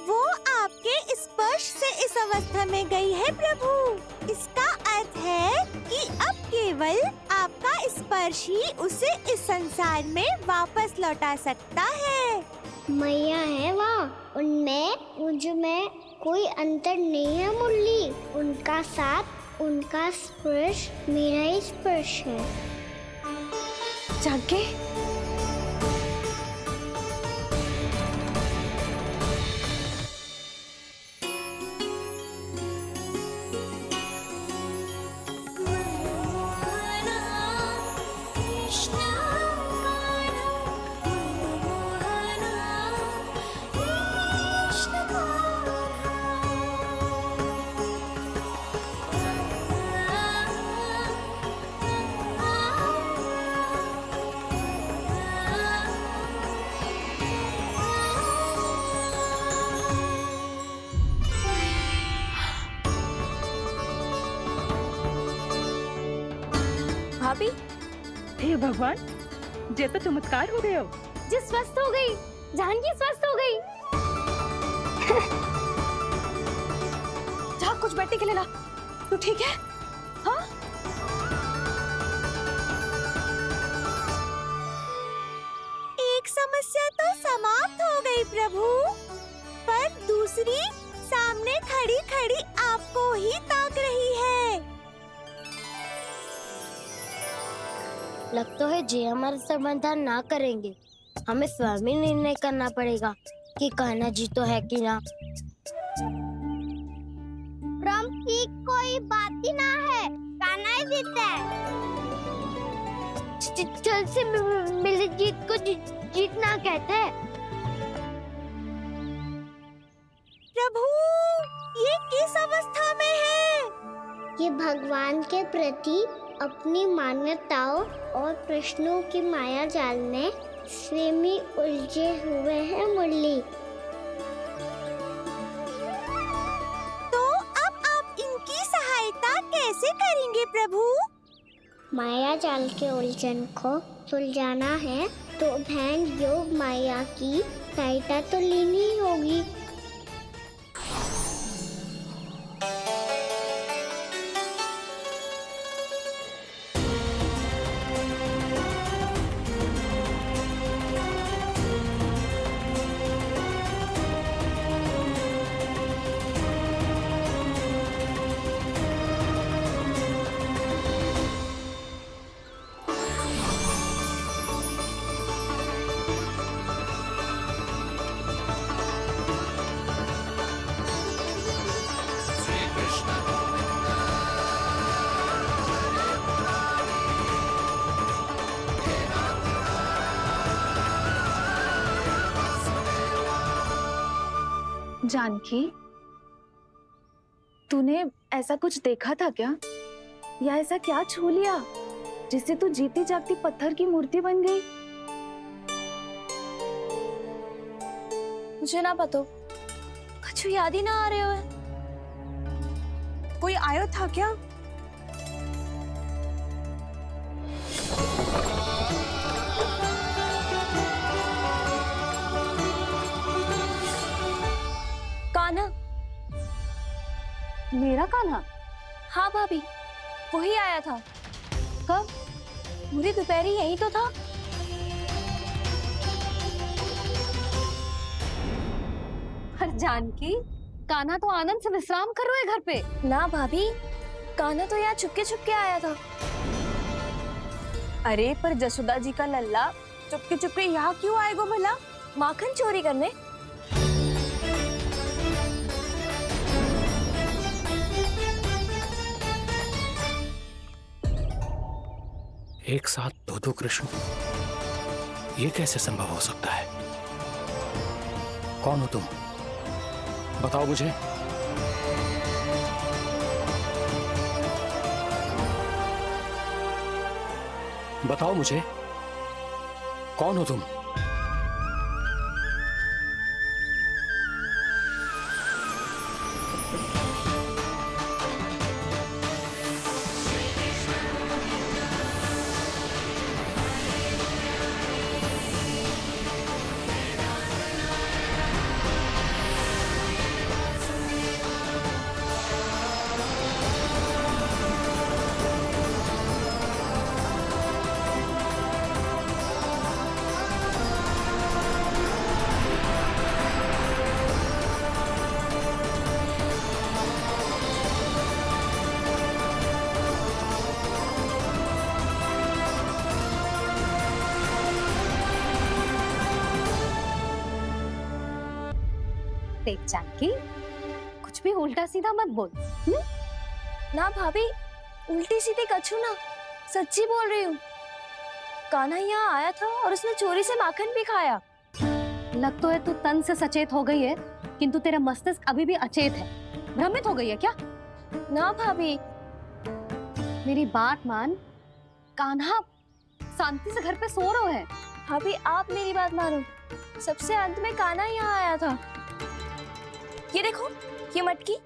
वो आपके स्पर्श से इस अवस्था में गई है प्रभु। इसका अर्थ है कि अब केवल आपका स्पर्श ही उसे इस संसार में वापस लौटा सकता है। मैया है वहाँ, उनमें मुझ में कोई अंतर नहीं है मुरली। उनका साथ, उनका स्पर्श मेरा ही स्पर्श है। जानकी, भाभी, हे भगवान, जे तो चमत्कार हो गयो। जी स्वस्थ हो गई, जानकी स्वस्थ हो गई। जा कुछ बैठने के लिए ला। तू ठीक है? हाँ? एक समस्या तो समाप्त हो गई प्रभु, पर दूसरी सामने खड़ी खड़ी आपको ही ताक रही है। लगता है जे हमारा समाधान ना करेंगे, हमें स्वयं ही निर्णय करना पड़ेगा कि कान्हा जी तो है कि ना। ब्रह्म की कोई बात ही ना है, कान्हा ही जीता है। जल से मिली जीत को जीतना कहते हैं। प्रभु, ये किस अवस्था में है? ये भगवान के प्रति अपनी मान्यताओं और प्रश्नों की माया जाल में स्वयं ही उलझे हुए हैं मुरली। तो अब आप इनकी सहायता कैसे करेंगे प्रभु? माया जाल के उलझन को सुलझाना है तो ध्यान योग माया की सहायता तो लेनी ही होगी। जानकी, तूने ऐसा कुछ देखा था क्या, या ऐसा क्या छू लिया जिससे तू जीती जागती पत्थर की मूर्ति बन गई? मुझे ना पता, कुछ याद ही ना आ रहे हो। कोई आयो था क्या? कान्हा। मेरा कान्हा? हाँ भाभी, वही आया था। कब? पूरी दोपहरी यही तो था। पर जानकी, कान्हा तो आनंद से विश्राम कर रहे घर पे। ना भाभी, कान्हा तो यहाँ चुपके चुपके आया था। अरे पर जसोदा जी का लल्ला चुपके चुपके यहाँ क्यों आएगा भला? माखन चोरी करने? एक साथ दो कृष्ण, ये कैसे संभव हो सकता है? कौन हो तुम? बताओ मुझे। बताओ मुझे, कौन हो तुम? देख जानकी, कुछ भी उल्टा सीधा मत बोल। ना भाभी, उल्टी सीधी कछु ना, सच्ची बोल रही हूँ। कान्हा यहाँ आया था और उसने चोरी से माखन भी खाया। लग तो है तू तन से सचेत हो गई है, किंतु तेरा मस्तिष्क अभी भी अचेत है। भ्रमित हो गई है क्या? ना भाभी, मेरी बात मान, कान्हा शांति से घर पे सो रहे हैं। भाभी आप मेरी बात मानो, सबसे अंत में कान्हा यहाँ आया था। ये देखो, ये मटकी,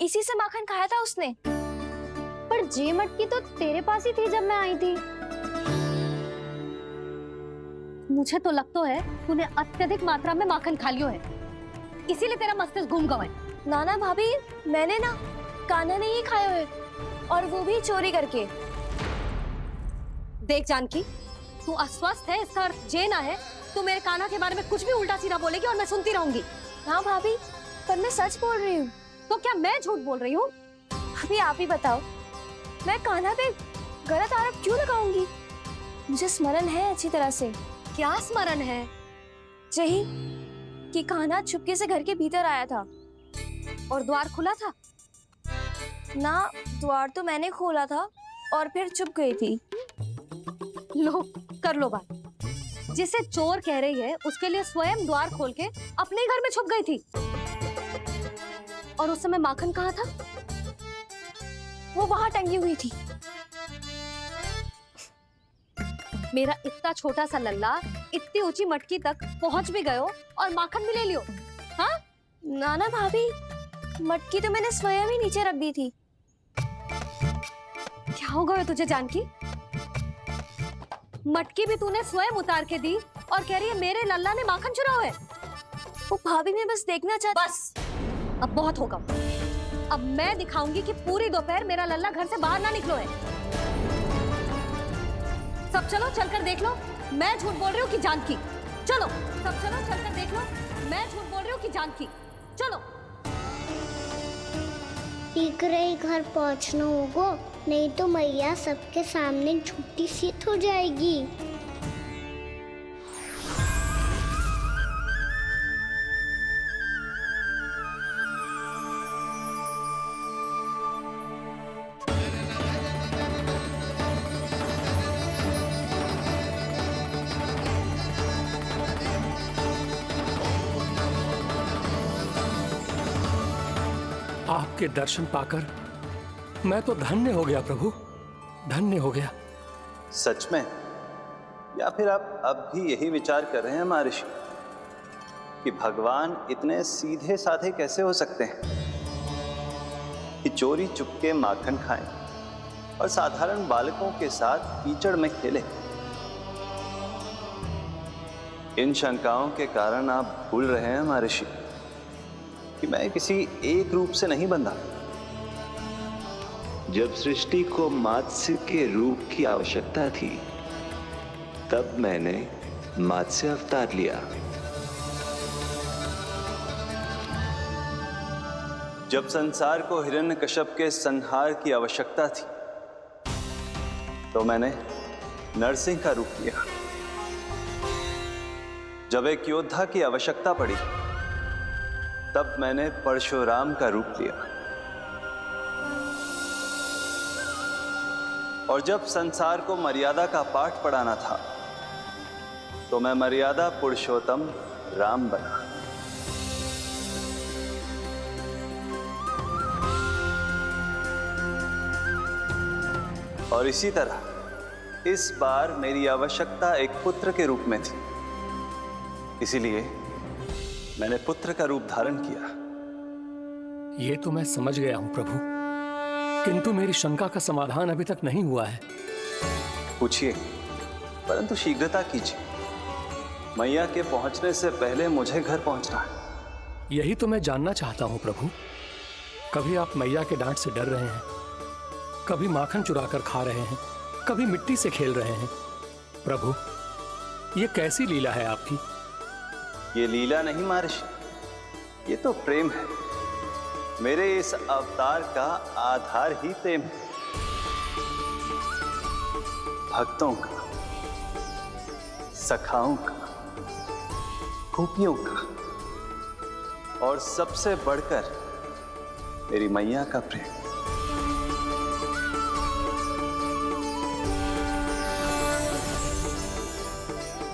इसी से माखन खाया था उसने। पर जे मटकी तो तेरे पास ही थी जब मैं आई थी। मुझे तो लगता है तूने अत्यधिक मात्रा में माखन खा लियो है, इसीलिए तेरा मस्तिष्क घूम गया है। नाना भाभी, मैंने ना कान्हा ने ही खाए हुए, और वो भी चोरी करके। देख जानकी, तू अस्वस्थ है इसका अर्थ जे ना है तू मेरे कान्हा के बारे में कुछ भी उल्टा सीधा बोलेगी और मैं सुनती रहूंगी। हाँ भाभी, पर मैं सच बोल रही हूँ। तो क्या मैं झूठ बोल रही हूँ? अभी आप ही बताओ, मैं कान्हा पे गलत आरोप क्यों लगाऊंगी? मुझे स्मरण है अच्छी तरह से। क्या स्मरण है? यही कि कान्हा चुपके से घर के भीतर आया था। और द्वार खुला था? ना, द्वार तो मैंने खोला था और फिर चुप गई थी। लो, कर लो बात। जिसे चोर कह रही है उसके लिए स्वयं द्वार खोल के अपने घर में छुप गई थी। और उस समय माखन कहाँ था? वो वहां टंगी हुई थी। मेरा इतना छोटा सा लल्ला इतनी ऊंची मटकी तक पहुंच भी गयो और माखन भी ले लियो। हाँ? नाना भाभी, मटकी तो मैंने स्वयं ही नीचे रख दी थी। क्या हो गया तुझे जानकी? मटकी भी तूने स्वयं उतार के दी और कह रही है मेरे लल्ला ने माखन चुराया है। वो भाभी, मैं बस देखना चाहती। बस, अब बहुत होगा। अब मैं दिखाऊंगी कि पूरी दोपहर मेरा लल्ला घर से बाहर ना निकलो है। सब चलो, चलकर देख लो मैं झूठ बोल रही हूँ कि जानकी। चलो सब चलो, चलकर देख लो मैं झूठ बोल रही हूँ कि जानकी। चलो। शीघ्र ही घर पहुंचना होगा, नहीं तो मैया सबके सामने झूठी सिद्ध हो जाएगी। आपके दर्शन पाकर मैं तो धन्य हो गया प्रभु, धन्य हो गया। सच में? या फिर आप अब भी यही विचार कर रहे हैं महर्षि कि भगवान इतने सीधे साधे कैसे हो सकते हैं कि चोरी चुपके माखन खाएं और साधारण बालकों के साथ कीचड़ में खेलें? इन शंकाओं के कारण आप भूल रहे हैं महर्षि कि मैं किसी एक रूप से नहीं बंधा। जब सृष्टि को मत्स्य के रूप की आवश्यकता थी तब मैंने मत्स्य अवतार लिया। जब संसार को हिरण्यकश्यप के संहार की आवश्यकता थी तो मैंने नरसिंह का रूप लिया। जब एक योद्धा की आवश्यकता पड़ी तब मैंने परशुराम का रूप लिया। और जब संसार को मर्यादा का पाठ पढ़ाना था तो मैं मर्यादा पुरुषोत्तम राम बना। और इसी तरह इस बार मेरी आवश्यकता एक पुत्र के रूप में थी, इसीलिए मैंने पुत्र का रूप धारण किया। ये तो मैं समझ गया हूं प्रभु, किंतु मेरी शंका का समाधान अभी तक नहीं हुआ है। पूछिए, परंतु शीघ्रता कीजिए। मैया के पहुंचने से पहले मुझे घर पहुंचना है। यही तो मैं जानना चाहता हूं प्रभु। कभी आप मैया के डांट से डर रहे हैं, कभी माखन चुरा कर खा रहे हैं, कभी मिट्टी से खेल रहे हैं। प्रभु, ये कैसी लीला है आपकी? ये लीला नहीं महर्षि, ये तो प्रेम है। मेरे इस अवतार का आधार ही प्रेम है। भक्तों का, सखाओं का, गोपियों का और सबसे बढ़कर मेरी मैया का प्रेम।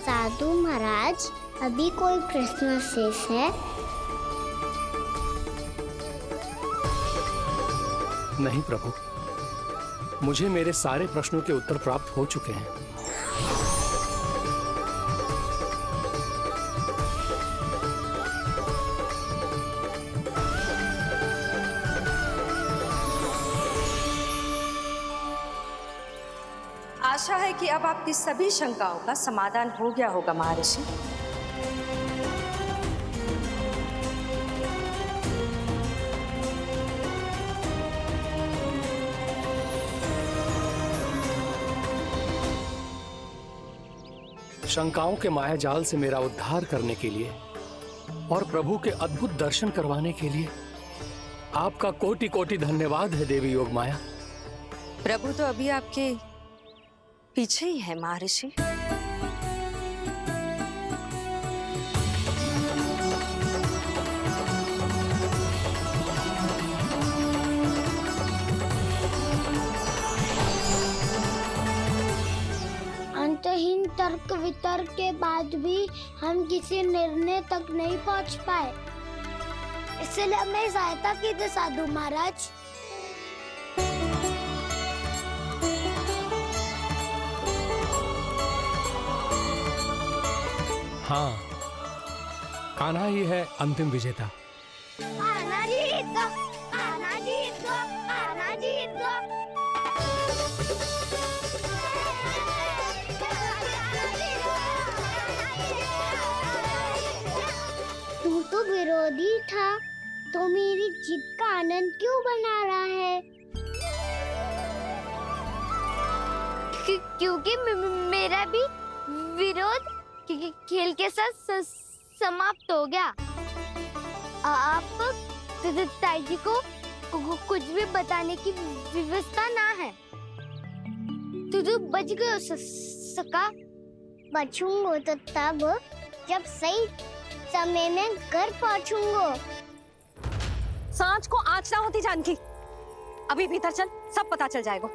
साधु महाराज, अभी कोई प्रश्न शेष है? नहीं प्रभु, मुझे मेरे सारे प्रश्नों के उत्तर प्राप्त हो चुके हैं। आशा है कि अब आपकी सभी शंकाओं का समाधान हो गया होगा महर्षि। शंकाओं के माया जाल से मेरा उद्धार करने के लिए और प्रभु के अद्भुत दर्शन करवाने के लिए आपका कोटि कोटि धन्यवाद है देवी योग माया। प्रभु तो अभी आपके पीछे ही है महर्षि। अंतहीन तर्क वितर्क के बाद भी हम किसी निर्णय तक नहीं पहुंच पाए, इसलिए हमें सहायता कीजिए साधु महाराज। हाँ, कान्हा ही है अंतिम विजेता। कान्हा जीत गो, कान्हा जीत गो, कान्हा जीत गो। तू तो विरोधी था, तो मेरी जीत का आनंद क्यों बना रहा है? क्योंकि मेरा भी विरोध खेल के साथ समाप्त हो गया। आप ताई जी को कुछ भी बताने की व्यवस्था ना है। तू बच गयो सका। बचूंगो तो तब जब सही समय में घर पहुंचूंगो। सांच को आँच ना होती जानकी। अभी भीतर चल, सब पता चल जाएगा।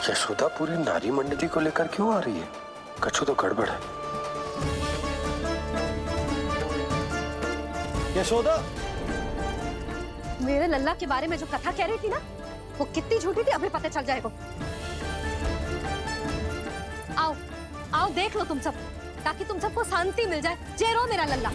यशोदा पूरी नारी मंडली को लेकर क्यों आ रही है? कछु तो गड़बड़ है। यशोदा, मेरे लल्ला के बारे में जो कथा कह रही थी ना, वो कितनी झूठी थी अभी पता चल जाएगा। आओ आओ देख लो तुम सब, ताकि तुम सबको शांति मिल जाए। जय रो मेरा लल्ला।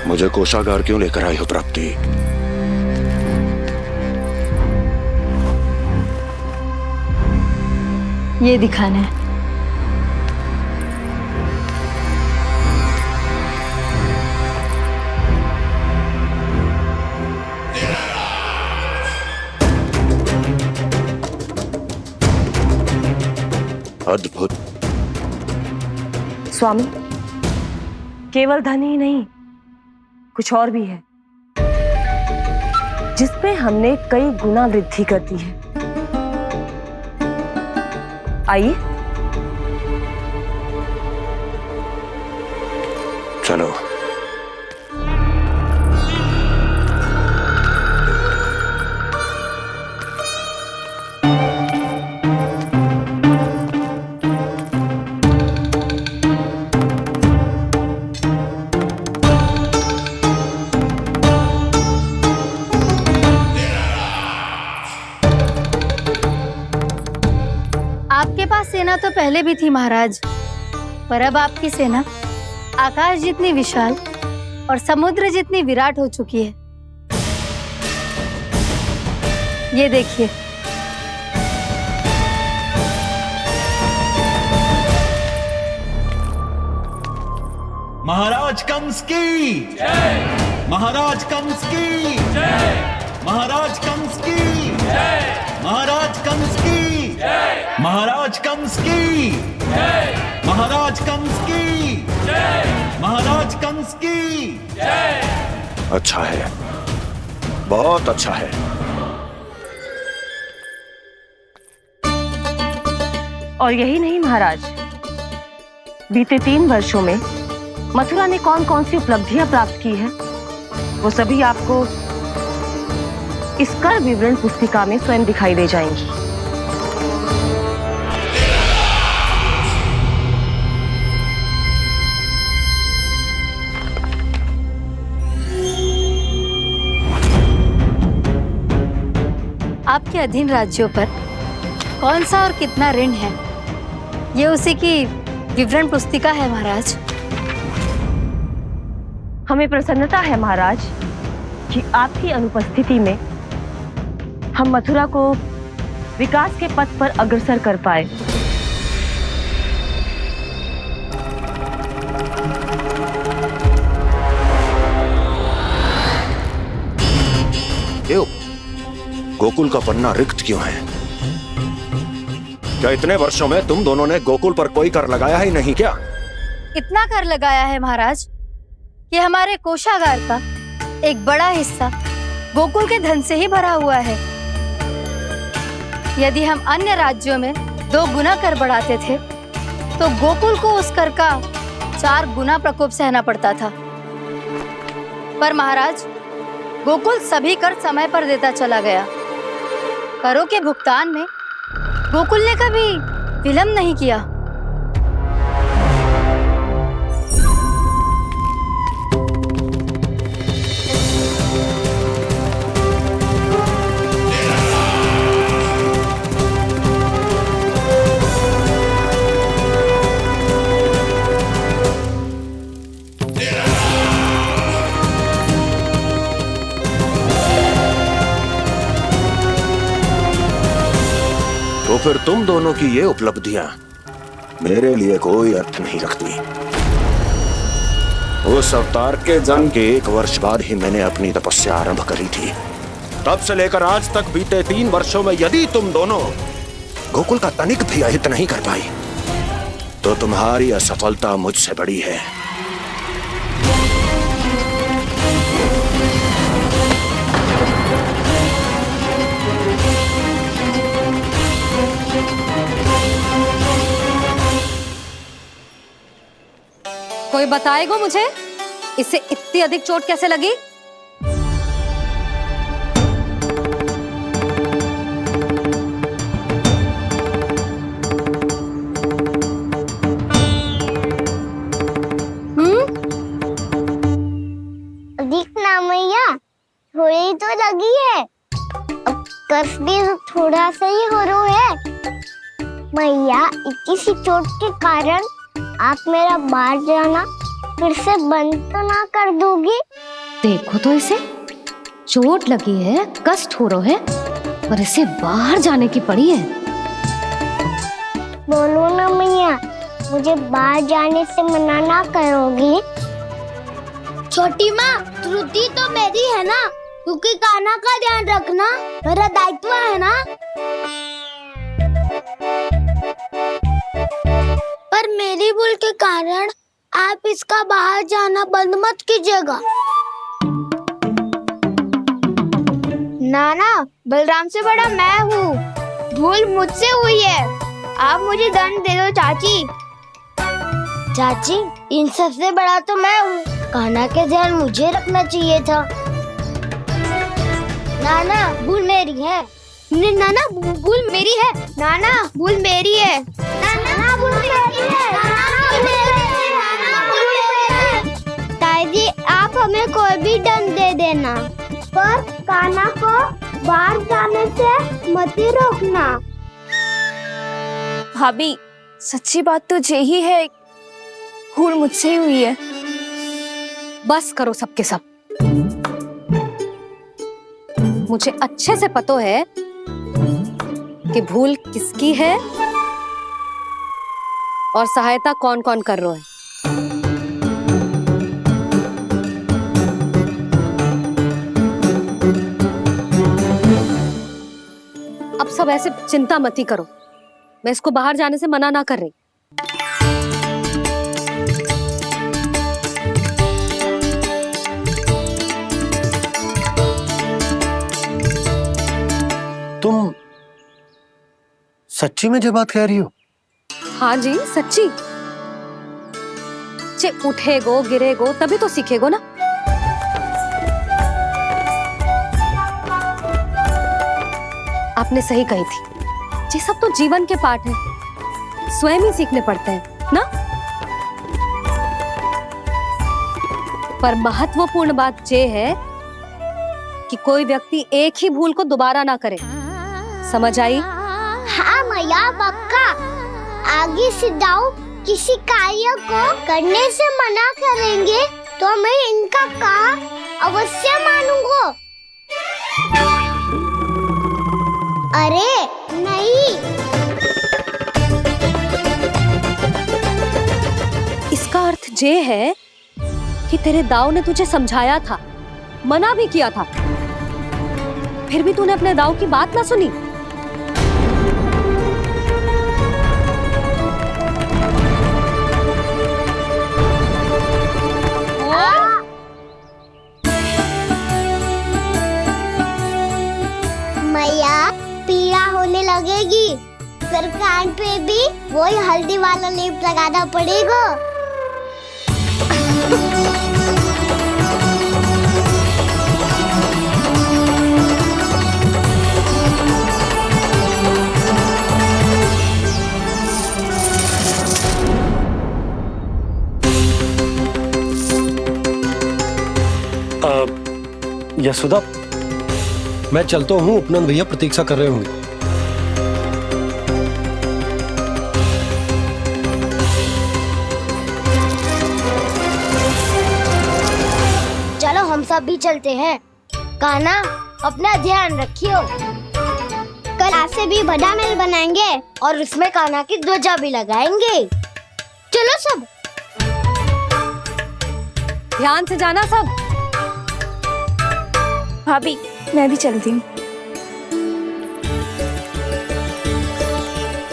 मुझे कोषागार क्यों लेकर आई हो प्राप्ति? ये दिखाना है। अद्भुत। स्वामी, केवल धन ही नहीं, कुछ और भी है जिसमें हमने कई गुना वृद्धि कर दी है। आइए चलो। आपके पास सेना तो पहले भी थी महाराज, पर अब आपकी सेना आकाश जितनी विशाल और समुद्र जितनी विराट हो चुकी है। ये देखिए। महाराज कंस की जय। महाराज कंस की जय। महाराज कंस की जय। महाराज कंस की जय। महाराज कंस की जय। महाराज कंस की जय। हंस की अच्छा है, बहुत अच्छा है। और यही नहीं महाराज, बीते 3 वर्षों में मथुरा ने कौन कौन सी उपलब्धियां प्राप्त की है, वो सभी आपको इस कर विवरण पुस्तिका में स्वयं दिखाई दे जाएंगी। आपके अधीन राज्यों पर कौन सा और कितना ऋण है, ये उसी की विवरण पुस्तिका है महाराज। हमें प्रसन्नता है महाराज कि आपकी अनुपस्थिति में हम मथुरा को विकास के पथ पर अग्रसर कर पाए। क्यों गोकुल का पन्ना रिक्त क्यों है? क्या इतने वर्षों में तुम दोनों ने गोकुल पर कोई कर लगाया ही नहीं क्या? इतना कर लगाया है महाराज कि हमारे कोषागार का एक बड़ा हिस्सा गोकुल के धन से ही भरा हुआ है। यदि हम अन्य राज्यों में 2 गुना कर बढ़ाते थे तो गोकुल को उस कर का 4 गुना प्रकोप सहना पड़ता था। पर महाराज, गोकुल सभी कर समय पर देता चला गया। करों के भुगतान में गोकुल ने कभी विलंब नहीं किया। तो फिर तुम दोनों की ये उपलब्धियां मेरे लिए कोई अर्थ नहीं रखती। उस अवतार के जन्म के 1 वर्ष बाद ही मैंने अपनी तपस्या आरंभ करी थी। तब से लेकर आज तक बीते 3 वर्षों में यदि तुम दोनों गोकुल का तनिक भी अहित नहीं कर पाई तो तुम्हारी असफलता मुझसे बड़ी है। कोई बताएगा मुझे इसे इतनी अधिक चोट कैसे लगी? अधिक ना मैया, थोड़ी तो लगी है। अब कस भी थोड़ा सा ही हो रहा है। मैया, इतनी सी चोट के कारण आप मेरा बाहर जाना फिर से बंद तो ना कर दोगी? देखो तो इसे, चोट लगी है, कष्ट हो रहा है, पर इसे बाहर जाने की पड़ी है। बोलो ना मैया, मुझे बाहर जाने से मना ना करोगी? छोटी माँ, त्रुटि तो मेरी है ना, क्योंकि कान्हा का ध्यान रखना मेरा दायित्व है ना। पर मेरी भूल के कारण आप इसका बाहर जाना बंद मत कीजिएगा। नाना, बलराम से बड़ा मैं हूँ, भूल मुझसे हुई है, आप मुझे दंड दे दो चाची। चाची, इन सबसे बड़ा तो मैं हूँ, कान्हा के ध्यान मुझे रखना चाहिए था। नाना, भूल मेरी है। नाना, भूल मेरी है। नाना, भूल मेरी है। नाना, भूल मेरी है। ताई जी, आप हमें कोई भी दंड दे देना, पर कान्हा को बाहर जाने से मत ही रोकना। भाभी, सच्ची बात तो यही है, भूल मुझसे ही हुई है। बस करो सबके सब। मुझे अच्छे से पता है कि भूल किसकी है और सहायता कौन कौन कर रहा है। अब सब ऐसे चिंता मत ही करो, मैं इसको बाहर जाने से मना ना कर रही। सच्ची में जो बात कह रही हो? हाँ जी सच्ची। जे उठेगो गिरेगो तभी तो सीखेगो ना। आपने सही कही थी, ये सब तो जीवन के पाठ है, स्वयं ही सीखने पड़ते हैं ना। पर महत्वपूर्ण बात ये है कि कोई व्यक्ति एक ही भूल को दोबारा ना करे, समझ आई? हाँ मैया पक्का। आगे से दाऊ किसी कार्य को करने से मना करेंगे तो मैं इनका कहा अवश्य मानूंगा। अरे नहीं, इसका अर्थ ये है कि तेरे दाऊ ने तुझे समझाया था, मना भी किया था, फिर भी तूने अपने दाऊ की बात ना सुनी। मैया पीड़ा होने लगेगी, फिर कान पे भी वही हल्दी वाला लेप लगाना पड़ेगा। यशोदा, मैं चलता हूँ, उपनंद भैया प्रतीक्षा कर रहे होंगे। चलो हम सब भी चलते हैं। कान्हा अपना ध्यान रखियो। कल आज से भी बड़ा महल बनाएंगे और उसमें कान्हा की ध्वजा भी लगाएंगे। चलो सब। ध्यान से जाना सब। भाभी मैं भी चलती हूँ।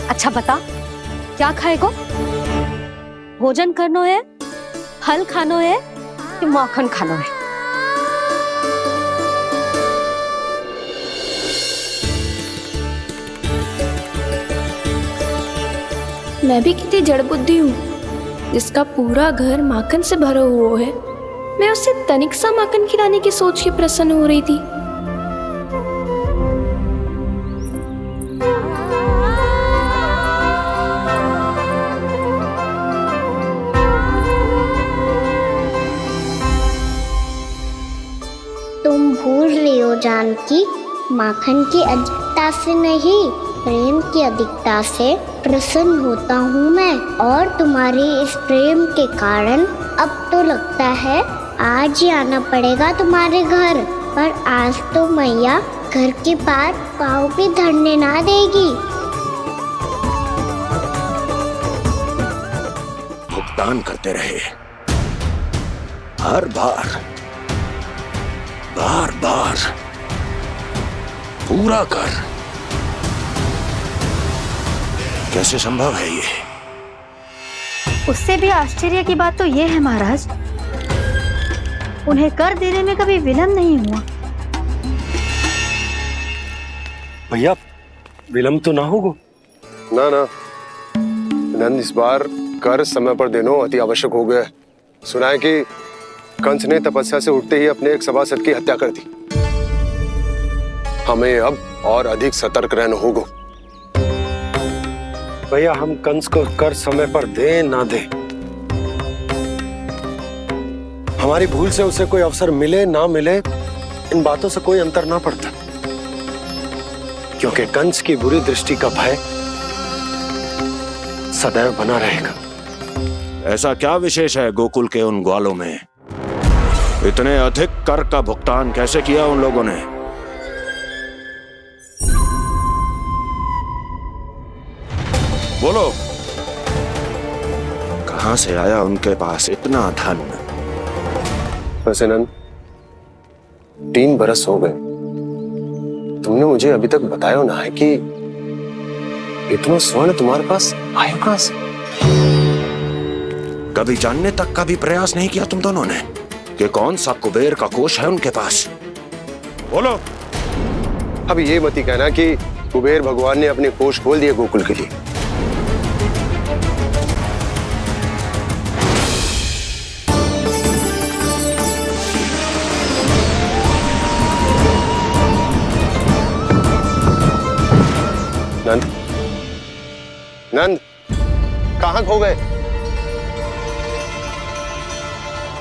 अच्छा बता, क्या खाएगो? भोजन करनो है, फल खानो है कि माखन खानो है? मैं भी कितनी जड़ बुद्धि हूँ, जिसका पूरा घर माखन से भरा हुआ है। मैं उससे तनिक सा माखन खिलाने की सोच के प्रसन्न हो रही थी। तुम भूल रही हो जानकी, माखन की अधिकता से नहीं, प्रेम की अधिकता से प्रसन्न होता हूँ मैं। और तुम्हारे इस प्रेम के कारण अब तो लगता है आज ही आना पड़ेगा तुम्हारे घर। पर आज तो मैया घर के पास पाँव भी धरने ना देगी। भुगतान करते रहे, हर बार बार बार पूरा कर। कैसे संभव है ये? उससे भी आश्चर्य की बात तो ये है महाराज, उन्हें कर देने में कभी विलंब नहीं हुआ। भैया विलंब तो ना होगा? ना ना नंद, इस बार कर समय पर देना अति आवश्यक हो गया है। सुना है कि कंस ने तपस्या से उठते ही अपने एक सभासद की हत्या कर दी। हमें अब और अधिक सतर्क रहना होगा। भैया हम कंस को कर समय पर दे ना दे, हमारी भूल से उसे कोई अवसर मिले ना मिले, इन बातों से कोई अंतर ना पड़ता, क्योंकि कंस की बुरी दृष्टि का भय सदैव बना रहेगा। ऐसा क्या विशेष है गोकुल के उन ग्वालों में? इतने अधिक कर का भुगतान कैसे किया उन लोगों ने? बोलो, कहां से आया उनके पास इतना धन? वैसे नंद, 3 बरस हो गए, तुमने मुझे अभी तक बताया ना है कि इतना स्वर्ण तुम्हारे पास आया कहां से? कभी जानने तक का भी प्रयास नहीं किया तुम दोनों ने कि कौन सा कुबेर का कोष है उनके पास? बोलो। अब ये मत ही कहना कि कुबेर भगवान ने अपने कोष खोल दिए गोकुल के लिए। नंद, नंद, कहां खो गए?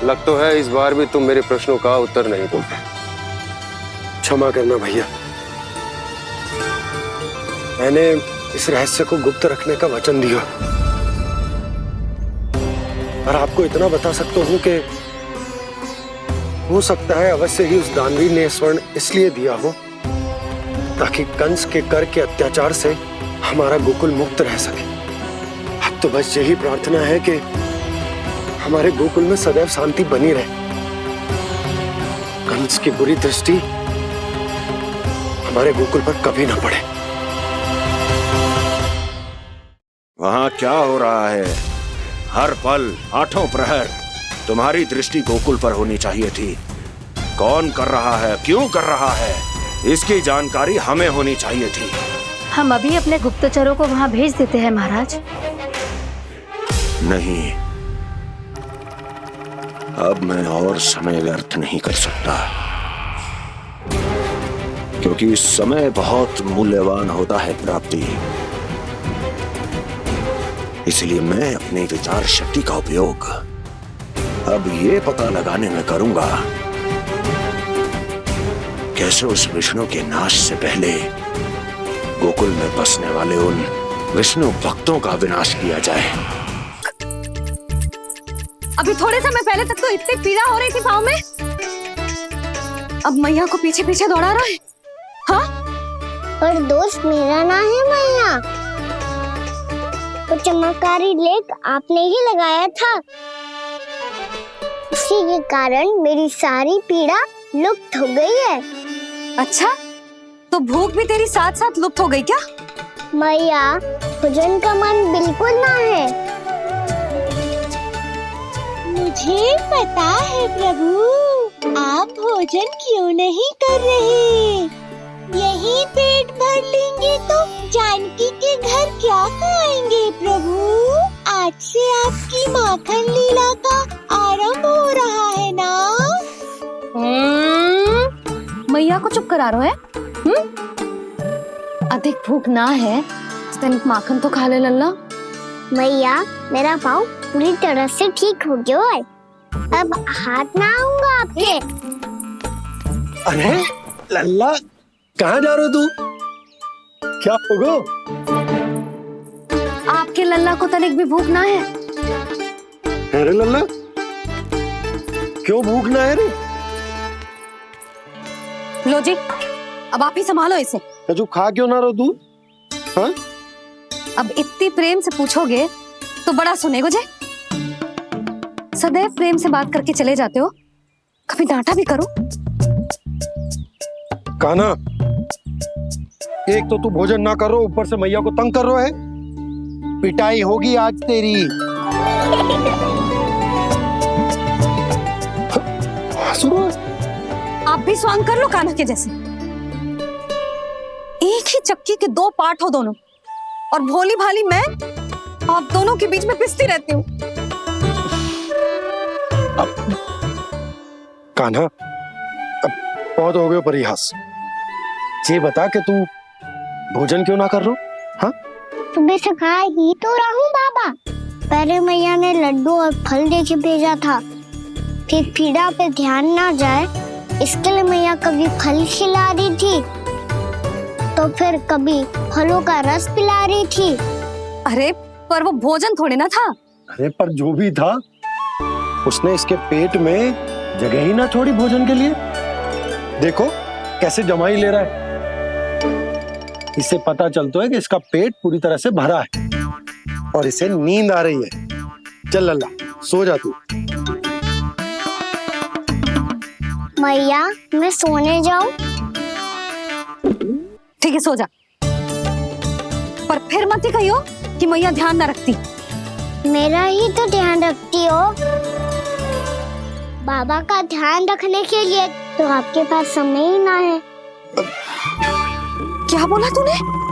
लग तो है इस बार भी तुम मेरे प्रश्नों का उत्तर नहीं दोगे। क्षमा करना भैया, मैंने इस रहस्य को गुप्त रखने का वचन दिया। और आपको इतना बता सकता हूं कि हो सकता है अवश्य ही उस दानवी ने स्वर्ण इसलिए दिया हो ताकि कंस के कर के अत्याचार से हमारा गोकुल मुक्त रह सके। अब तो बस यही प्रार्थना है कि हमारे गोकुल में सदैव शांति बनी रहे, कंस की बुरी दृष्टि हमारे गोकुल पर कभी ना पड़े। वहां क्या हो रहा है? हर पल, आठों प्रहर तुम्हारी दृष्टि गोकुल पर होनी चाहिए थी। कौन कर रहा है, क्यों कर रहा है, इसकी जानकारी हमें होनी चाहिए थी। हम अभी अपने गुप्तचरों को वहां भेज देते हैं महाराज। नहीं, अब मैं और समय व्यर्थ नहीं कर सकता, क्योंकि समय बहुत मूल्यवान होता है प्राप्ति। इसलिए मैं अपनी विचार शक्ति का उपयोग अब ये पता लगाने में करूंगा कैसे उस विष्णु के नाश से पहले गोकुल में बसने वाले उन विष्णु भक्तों का विनाश किया जाए। अभी थोड़े समय पहले तक तो इतनी पीड़ा हो रही थी पाँव में, अब मैया को पीछे पीछे दौड़ा रहा है। हाँ? पर दोस्त मेरा ना है मैया, तो चमत्कारी लेख आपने ही लगाया था, इसी के कारण मेरी सारी पीड़ा लुप्त हो गई है। अच्छा, तो भूख भी तेरी साथ साथ लुप्त हो गई क्या? मैया, भोजन का मन बिल्कुल ना है। मुझे पता है प्रभु, आप भोजन क्यों नहीं कर रहे। यही पेट भर लेंगे तो जानकी के घर क्या खाएंगे प्रभु। आज से आपकी माखन लीला का आरंभ हो रहा है ना। मैया को चुप करा रहा है? अधिक भूख ना है तो तनिक माखन तो खा ले लल्ला। मैया, मेरा पाँव पूरी तरह से ठीक हो गया है, अब हाथ ना आऊंगा आपके। अरे लल्ला, कहाँ जा रहे हो तू? क्या होगा? आपके लल्ला को तनिक भी भूख ना है? अरे लल्ला, क्यों भूख ना है रे? लो जी, अब आप ही संभालो इसे। जो खा क्यों ना रहो तू? हाँ? अब इतनी प्रेम से पूछोगे तो बड़ा सुनेगो जे। सदैव प्रेम से बात करके चले जाते हो, कभी डांटा भी करो। कान्हा, एक तो तू भोजन ना करो, ऊपर से मैया को तंग कर रहा है। पिटाई होगी आज तेरी। आप भी स्वांग कर लो कान्हा के जैसे। एक ही चक्की के दो पार्ट हो दोनों, और भोली भाली मैं आप दोनों के बीच में पिसती रहती हूँ। कान्हा, अब बहुत हो गए परिहास। ये बता कि तू भोजन क्यों ना कर रहा? हाँ? सुबह से खा ही तो रहा हूँ बाबा। पहले मैया ने लड्डू और फल देके भेजा था, फिर पीड़ा पे ध्यान ना जाए इसके लिए मैया कभी फल खिला रही थी, तो फिर कभी फलों का रस पिला रही थी। अरे पर वो भोजन थोड़े ना था। अरे पर जो भी था, उसने इसके पेट में जगह ही ना छोड़ी भोजन के लिए। देखो कैसे जमाई ले रहा है। इससे पता चलता है कि इसका पेट पूरी तरह से भरा है और इसे नींद आ रही है। चल लल्ला, सो जा तू। मैया, मैं सोने जाऊं? ठीक है, सो जा, पर फिर मत ही कहियो कि मैया ध्यान न रखती। मेरा ही तो ध्यान रखती हो। बाबा का ध्यान रखने के लिए तो आपके पास समय ही ना है। क्या बोला तूने?